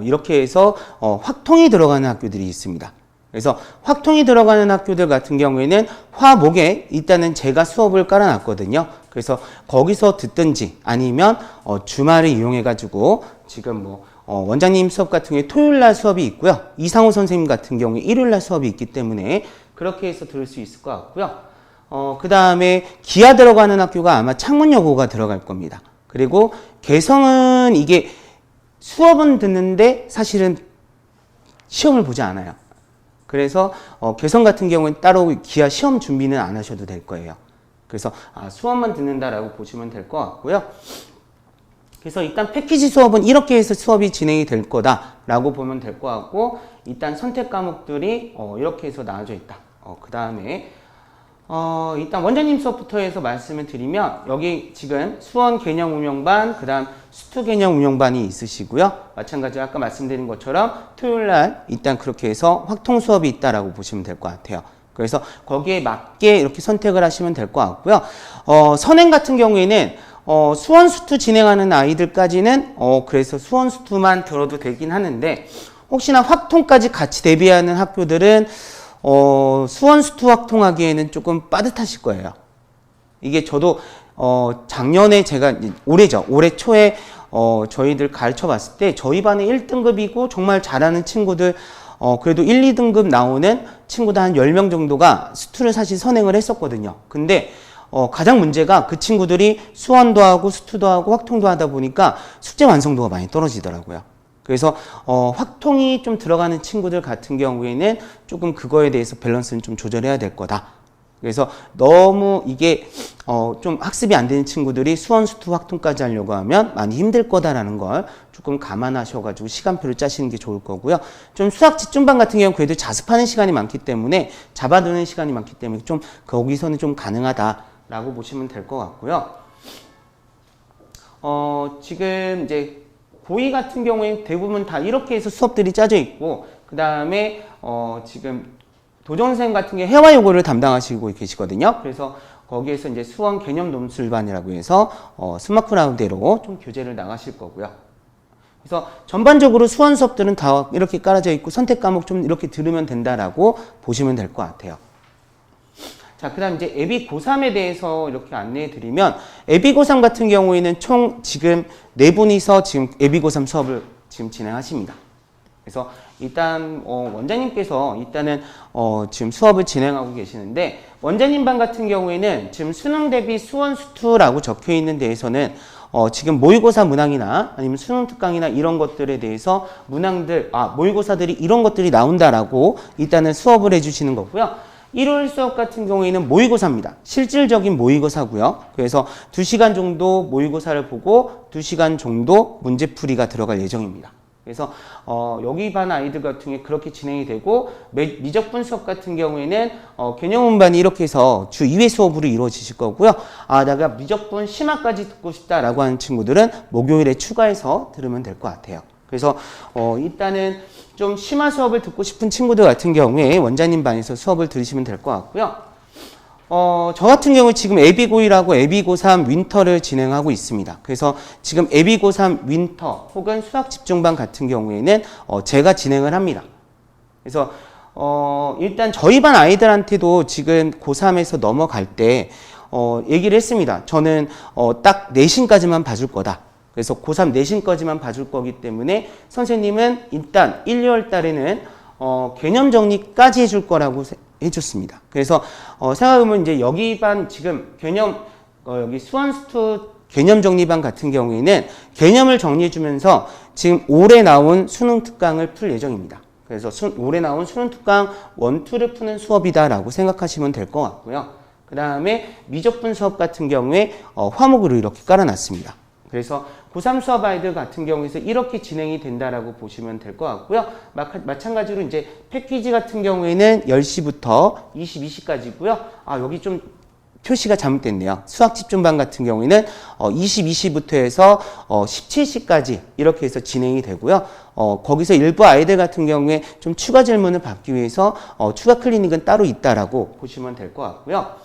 이렇게 해서 확통이 들어가는 학교들이 있습니다. 그래서 확통이 들어가는 학교들 같은 경우에는 화목에 일단은 제가 수업을 깔아놨거든요. 그래서 거기서 듣든지 아니면 주말을 이용해 가지고 지금 뭐 원장님 수업 같은 경우에 토요일 날 수업이 있고요. 이상호 선생님 같은 경우에 일요일 날 수업이 있기 때문에 그렇게 해서 들을 수 있을 것 같고요. 그 다음에 기아 들어가는 학교가 아마 창문여고가 들어갈 겁니다. 그리고 개성은 이게 수업은 듣는데 사실은 시험을 보지 않아요. 그래서 개성 같은 경우는 따로 기아 시험 준비는 안 하셔도 될 거예요. 그래서 수업만 듣는다라고 보시면 될 것 같고요. 그래서 일단 패키지 수업은 이렇게 해서 수업이 진행이 될 거다라고 보면 될 것 같고, 일단 선택 과목들이 이렇게 해서 나눠져 있다. 그 다음에 일단 원장님 수업부터 해서 말씀을 드리면, 여기 지금 수원 개념 운영반, 그 다음 수투 개념 운영반이 있으시고요. 마찬가지로 아까 말씀드린 것처럼 토요일 날 일단 그렇게 해서 확통 수업이 있다라고 보시면 될 것 같아요. 그래서 거기에 맞게 이렇게 선택을 하시면 될 것 같고요. 선행 같은 경우에는 수원 수투 진행하는 아이들까지는 그래서 수원 수투만 들어도 되긴 하는데, 혹시나 확통까지 같이 대비하는 학교들은 수원 수투 확통하기에는 조금 빠듯하실 거예요. 이게 저도 작년에 제가 올해죠. 올해 초에 저희들 가르쳐 봤을 때 저희 반에 1등급이고 정말 잘하는 친구들, 그래도 1, 2등급 나오는 친구들 한 10명 정도가 수투를 사실 선행을 했었거든요. 근데 가장 문제가 그 친구들이 수원도 하고 수투도 하고 확통도 하다 보니까 숙제 완성도가 많이 떨어지더라고요. 그래서 확통이 좀 들어가는 친구들 같은 경우에는 조금 그거에 대해서 밸런스는 좀 조절해야 될 거다. 그래서 너무 이게 좀 학습이 안 되는 친구들이 수원 수투 확통까지 하려고 하면 많이 힘들 거다라는 걸 조금 감안하셔가지고 시간표를 짜시는 게 좋을 거고요. 좀 수학 집중반 같은 경우는 그래도 자습하는 시간이 많기 때문에, 잡아두는 시간이 많기 때문에 좀 거기서는 좀 가능하다라고 보시면 될 것 같고요. 지금 이제 고2 같은 경우에 대부분 다 이렇게 해서 수업들이 짜져 있고, 그 다음에 지금 도전생 같은 게 회화요구를 담당하시고 계시거든요. 그래서 거기에서 이제 수원 개념 논술반이라고 해서 스마트라운드로 좀 교재를 나가실 거고요. 그래서 전반적으로 수원 수업들은 다 이렇게 깔아져 있고 선택 과목 좀 이렇게 들으면 된다라고 보시면 될 것 같아요. 자, 그 다음 이제 예비 고3에 대해서 이렇게 안내해 드리면, 예비 고3 같은 경우에는 총 지금 4분이서 지금 예비 고3 수업을 지금 진행하십니다. 그래서 일단 원장님께서 일단은 지금 수업을 진행하고 계시는데, 원장님 반 같은 경우에는 지금 수능 대비 수원 수투라고 적혀 있는 데에서는 지금 모의고사 문항이나 아니면 수능 특강이나 이런 것들에 대해서 문항들, 모의고사들이 이런 것들이 나온다라고 일단은 수업을 해주시는 거고요. 일요일 수업 같은 경우에는 모의고사입니다. 실질적인 모의고사고요. 그래서 2시간 정도 모의고사를 보고 2시간 정도 문제풀이가 들어갈 예정입니다. 그래서 여기 반 아이들 같은 경우에 그렇게 진행이 되고, 미적분 수업 같은 경우에는 개념운반이 이렇게 해서 주 2회 수업으로 이루어지실 거고요. 내가 미적분 심화까지 듣고 싶다라고 하는 친구들은 목요일에 추가해서 들으면 될 것 같아요. 그래서 일단은 좀 심화 수업을 듣고 싶은 친구들 같은 경우에 원장님 반에서 수업을 들으시면 될 것 같고요. 저 같은 경우 지금 예비고1하고 예비고3 윈터를 진행하고 있습니다. 그래서 지금 예비고3 윈터 혹은 수학 집중반 같은 경우에는 제가 진행을 합니다. 그래서 일단 저희 반 아이들한테도 지금 고3에서 넘어갈 때 얘기를 했습니다. 저는 딱 내신까지만 봐줄 거다. 그래서 고3 내신까지만 봐줄 거기 때문에 선생님은 일단 1, 2월 달에는 개념 정리까지 해줄 거라고 해줬습니다. 그래서 생각해보면 이제 여기 반 지금 개념 여기 수원수투 개념 정리반 같은 경우에는 개념을 정리해주면서 지금 올해 나온 수능 특강을 풀 예정입니다. 그래서 올해 나온 수능 특강 1, 2를 푸는 수업이다라고 생각하시면 될 것 같고요. 그 다음에 미적분 수업 같은 경우에 화목으로 이렇게 깔아놨습니다. 그래서 고3 수업 아이들 같은 경우에서 이렇게 진행이 된다라고 보시면 될 것 같고요. 마찬가지로 이제 패키지 같은 경우에는 10시부터 22시까지고요. 여기 좀 표시가 잘못됐네요. 수학 집중반 같은 경우에는 20시부터 해서 17시까지 이렇게 해서 진행이 되고요. 거기서 일부 아이들 같은 경우에 좀 추가 질문을 받기 위해서 추가 클리닉은 따로 있다라고 보시면 될 것 같고요.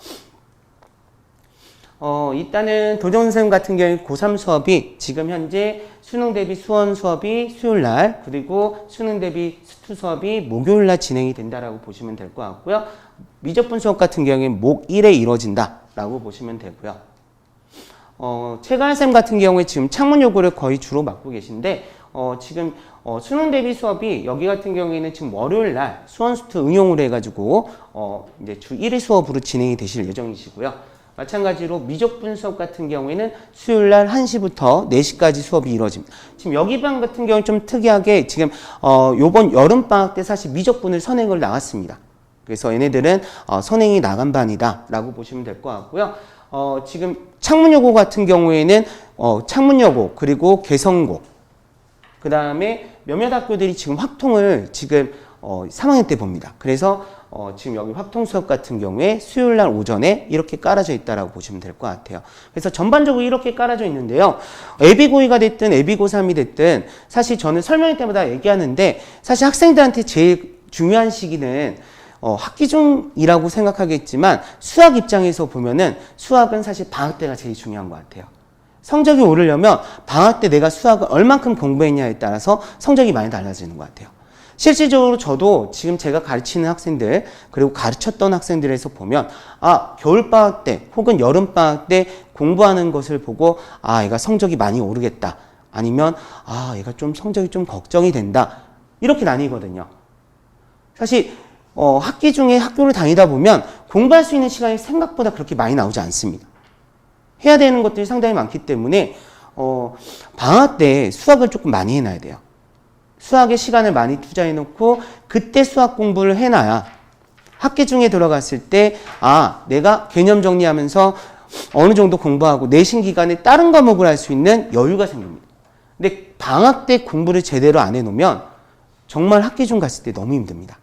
일단은 도정 선생님 같은 경우에 고3 수업이 지금 현재 수능 대비 수원 수업이 수요일 날, 그리고 수능 대비 수투 수업이 목요일 날 진행이 된다라고 보시면 될 것 같고요. 미적분 수업 같은 경우에는 목 1에 이루어진다라고 보시면 되고요. 최가연 쌤 같은 경우에 지금 창문 요구를 거의 주로 맡고 계신데, 지금 수능 대비 수업이 여기 같은 경우에는 지금 월요일 날 수원 수투 응용을 해가지고 이제 주 1회 수업으로 진행이 되실 예정이시고요. 마찬가지로 미적분 수업 같은 경우에는 수요일 날 1시부터 4시까지 수업이 이루어집니다. 지금 여기 반 같은 경우는 좀 특이하게 지금 요번 여름방학 때 사실 미적분을 선행을 나왔습니다. 그래서 얘네들은 선행이 나간 반이다 라고 보시면 될 것 같고요. 지금 창문여고 같은 경우에는 창문여고 그리고 개성고, 그 다음에 몇몇 학교들이 지금 확통을 지금 3학년 때 봅니다. 그래서 지금 여기 확통 수업 같은 경우에 수요일 날 오전에 이렇게 깔아져 있다라고 보시면 될 것 같아요. 그래서 전반적으로 이렇게 깔아져 있는데요. 예비고2가 됐든 예비고3이 됐든 사실 저는 설명회 때마다 얘기하는데, 사실 학생들한테 제일 중요한 시기는 학기 중이라고 생각하겠지만 수학 입장에서 보면은 수학은 사실 방학 때가 제일 중요한 것 같아요. 성적이 오르려면 방학 때 내가 수학을 얼만큼 공부했냐에 따라서 성적이 많이 달라지는 것 같아요. 실질적으로 저도 지금 제가 가르치는 학생들, 그리고 가르쳤던 학생들에서 보면, 겨울방학 때 혹은 여름방학 때 공부하는 것을 보고, 얘가 성적이 많이 오르겠다. 아니면, 얘가 좀 성적이 좀 걱정이 된다. 이렇게 나뉘거든요. 사실, 학기 중에 학교를 다니다 보면 공부할 수 있는 시간이 생각보다 그렇게 많이 나오지 않습니다. 해야 되는 것들이 상당히 많기 때문에, 방학 때 수학을 조금 많이 해놔야 돼요. 수학에 시간을 많이 투자해 놓고 그때 수학 공부를 해놔야 학기 중에 들어갔을 때 내가 개념 정리하면서 어느 정도 공부하고 내신 기간에 다른 과목을 할 수 있는 여유가 생깁니다. 근데 방학 때 공부를 제대로 안 해놓으면 정말 학기 중 갔을 때 너무 힘듭니다.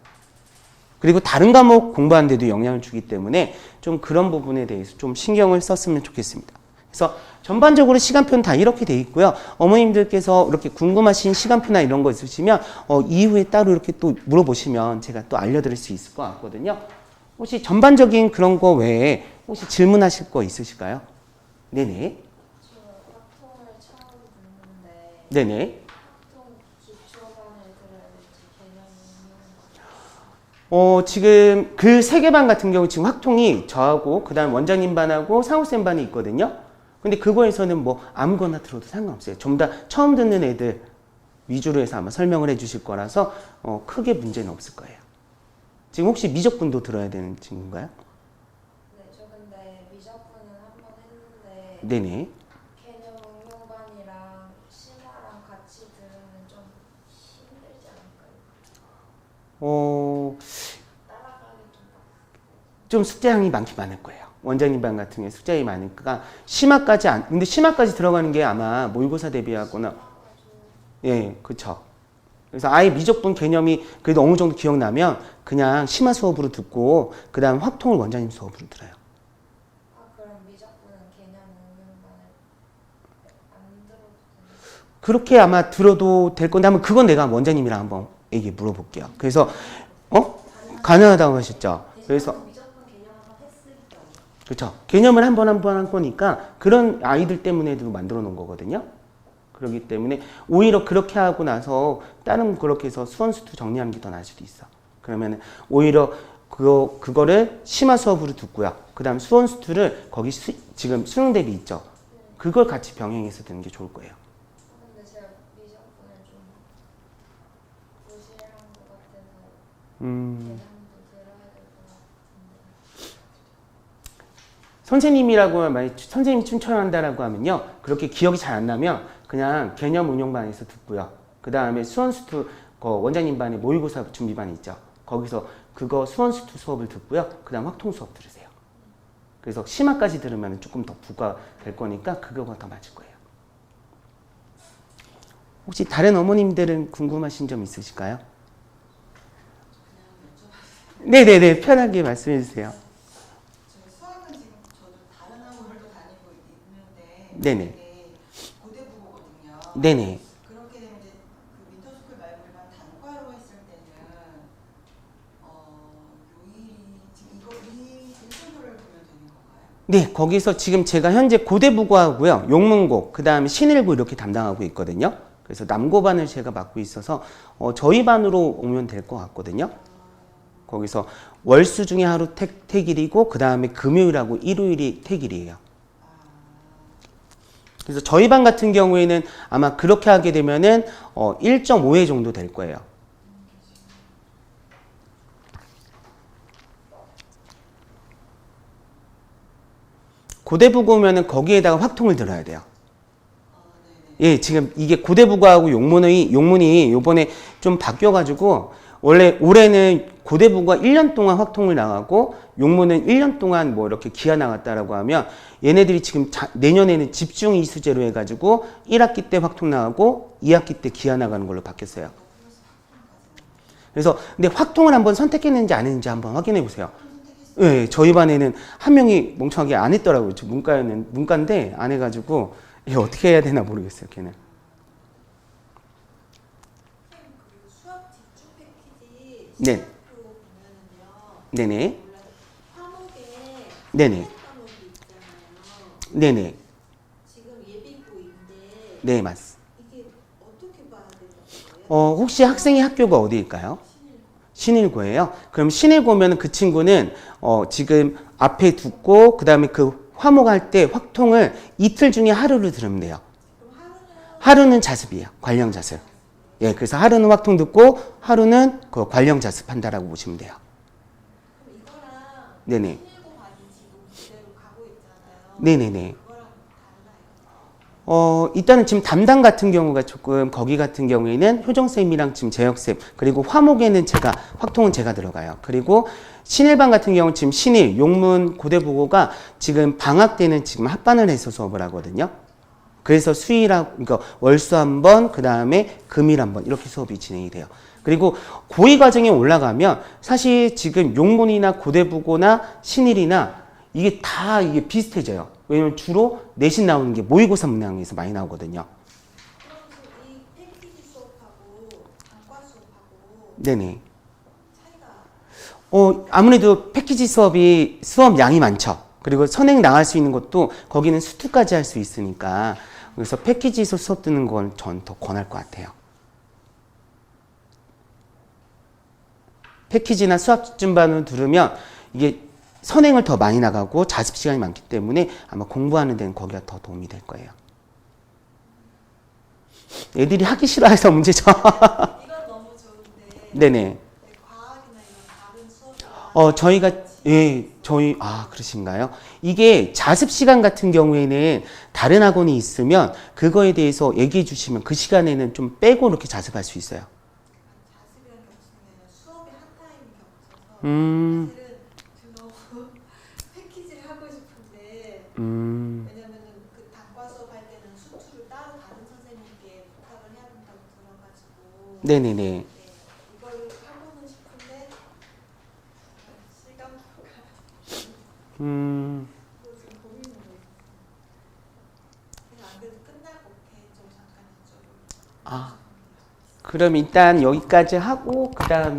그리고 다른 과목 공부하는 데도 영향을 주기 때문에 좀 그런 부분에 대해서 좀 신경을 썼으면 좋겠습니다. 그래서 전반적으로 시간표는 다 이렇게 돼 있고요. 어머님들께서 이렇게 궁금하신 시간표나 이런 거 있으시면 이후에 따로 이렇게 또 물어보시면 제가 또 알려드릴 수 있을 것 같거든요. 혹시 전반적인 그런 거 외에 혹시 질문하실 거 있으실까요? 네네. 저 학통을 처음 듣는데 네네. 학통 기초반을 들어야 될지 개념이 지금 그 세 개 반 같은 경우 지금 학통이 저하고 그다음 원장님 반하고 상우쌤 반이 있거든요. 근데 그거에서는 뭐 아무거나 들어도 상관없어요. 전부 다 처음 듣는 애들 위주로 해서 아마 설명을 해 주실 거라서 크게 문제는 없을 거예요. 지금 혹시 미적분도 들어야 되는 친구인가요? 네, 저 근데 미적분은 한 번 했는데 네네. 개념 응용반이랑 심화랑 같이 들으면 좀 힘들지 않을까요? 따라가기 좀 숙제량이 많긴 많을 거예요. 원장님 반 같은 경우에 숙제량이 많으니까 심화까지 근데 심화까지 들어가는 게 아마 모의고사 대비하거나 그쵸. 그래서 아예 미적분 개념이 그래도 어느 정도 기억나면 그냥 심화 수업으로 듣고 그 다음 확통을 원장님 수업으로 들어요. 그럼 미적분은 개념 응용반을 안 들어도 되나요? 그렇게 아마 들어도 될 건데 한번 그건 내가 원장님이랑 한번 얘기 물어볼게요. 그래서 가능하다고 하셨죠. 그래서 그렇죠. 개념을 한 번 한 거니까 그런 아이들 때문에도 만들어 놓은 거거든요. 그렇기 때문에 오히려 그렇게 하고 나서 다른 그렇게 해서 수원 수투 정리하는 게 더 나을 수도 있어. 그러면 오히려 그거를 심화 수업으로 듣고요. 그다음 수원 수투를 거기 지금 수능 대비 있죠. 그걸 같이 병행해서 듣는 게 좋을 거예요. 근데 제가 미적분을 좀 무시한 것 같아서 개념도 들어야 될 것 같은데. 선생님이라고 만약 선생님이 추천한다라고 하면요. 그렇게 기억이 잘 안 나면 그냥 개념 운용반에서 듣고요. 그 다음에 수원수투 원장님 반에 모의고사 준비반이 있죠. 거기서 그거 수원수투 수업을 듣고요. 그 다음 확통 수업 들으세요. 그래서 심화까지 들으면 조금 더 부과될 거니까 그거가 더 맞을 거예요. 혹시 다른 어머님들은 궁금하신 점 있으실까요? 네네네. 편하게 말씀해 주세요. 수학은 지금 저도 네네. 고대부거거든요. 네네. 그렇게 되면 이제 그 민터스쿨 말고 일반 단과로 했을 때는 요일이 지금 이거 이 순서를 보면 되는 건가요? 네, 거기서 지금 제가 현재 고대부고하고요, 용문고, 그 다음에 신일고 이렇게 담당하고 있거든요. 그래서 남고반을 제가 맡고 있어서 저희 반으로 오면 될 것 같거든요. 거기서 월수 중에 하루 택일이고 그 다음에 금요일하고 일요일이 택일이에요. 그래서 저희 반 같은 경우에는 아마 그렇게 하게 되면은 1.5회 정도 될 거예요. 고대부고면은 거기에다가 확통을 들어야 돼요. 예, 지금 이게 고대부고하고 용문이 요번에 좀 바뀌어가지고 원래 올해는 고대부고가 1년 동안 확통을 나가고 용문은 1년 동안 뭐 이렇게 기하 나갔다라고 하면 얘네들이 지금 내년에는 집중 이수제로 해가지고 1학기 때 확통 나가고 2학기 때 기하 나가는 걸로 바뀌었어요. 그래서 근데 확통을 한번 선택했는지 안 했는지 한번 확인해 보세요. 예, 저희 반에는 한 명이 멍청하게 안 했더라고요. 저 문과인데 안 해가지고 이거 어떻게 해야 되나 모르겠어요, 걔는. 그 수학 집중 패키지 네. 시간표 보면은요. 네네. 과목에 네네. 과목이 있잖아요. 네네. 지금 예비고인데 네, 맞습니다. 이게 어떻게 봐야 되는 거예요? 혹시 학생의 학교가 어디일까요? 신일고예요. 그럼 신일고면 그 친구는 지금 앞에 두고 그 다음에 그 화목할 때 확통을 이틀 중에 하루를 들으면 돼요. 하루는 자습이에요. 관령 자습. 예, 그래서 하루는 확통 듣고 하루는 그 관령 자습한다라고 보시면 돼요. 그럼 이거랑 네네. 신일고 반이 지금 그대로 가고 있잖아요. 네네네. 그거랑 달라요. 일단은 지금 담당 같은 경우가 조금 거기 같은 경우에는 효정쌤이랑 지금 재혁쌤 그리고 화목에는 확통은 제가 들어가요. 그리고 신일반 같은 경우는 지금 신일, 용문, 고대부고가 지금 방학 때는 지금 합반을 해서 수업을 하거든요. 그래서 그러니까 월수 한 번, 그 다음에 금일 한 번 이렇게 수업이 진행이 돼요. 그리고 고2 과정에 올라가면 사실 지금 용문이나 고대부고나 신일이나 이게 비슷해져요. 왜냐면 주로 내신 나오는 게 모의고사 문항에서 많이 나오거든요. 그럼 지금 이 패키지 수업하고 단과 수업하고 네네. 차이가 아무래도 패키지 수업 양이 많죠. 그리고 선행 나갈 수 있는 것도 거기는 수투까지 할 수 있으니까 그래서 패키지에서 수업 듣는 건 전 더 권할 것 같아요. 패키지나 수학 집중반을 들으면 이게 선행을 더 많이 나가고 자습 시간이 많기 때문에 아마 공부하는 데는 거기가 더 도움이 될 거예요. 애들이 하기 싫어해서 문제죠. 이건 너무 좋은데 네네. 과학이나 이런 다른 수업이 그러신가요? 이게 자습 시간 같은 경우에는 다른 학원이 있으면 그거에 대해서 얘기해 주시면 그 시간에는 좀 빼고 이렇게 자습할 수 있어요. 자습이랑 겹치는 게 아니라 수업이 한 타임이 겹쳐서 사실은 너무 패키지를 하고 싶은데 왜냐면은 그 단과 수업 할 때는 수투를 따로 다른 선생님께 부탁을 해야 된다고 들어가지고 네네네. 네, 이걸 하고는 싶은데 시간표가 요즘 고민으로 있어요. 그래서 안 그래도 끝나고 좀 잠깐 이쪽으로 그럼 일단 여기까지 하고 그 다음에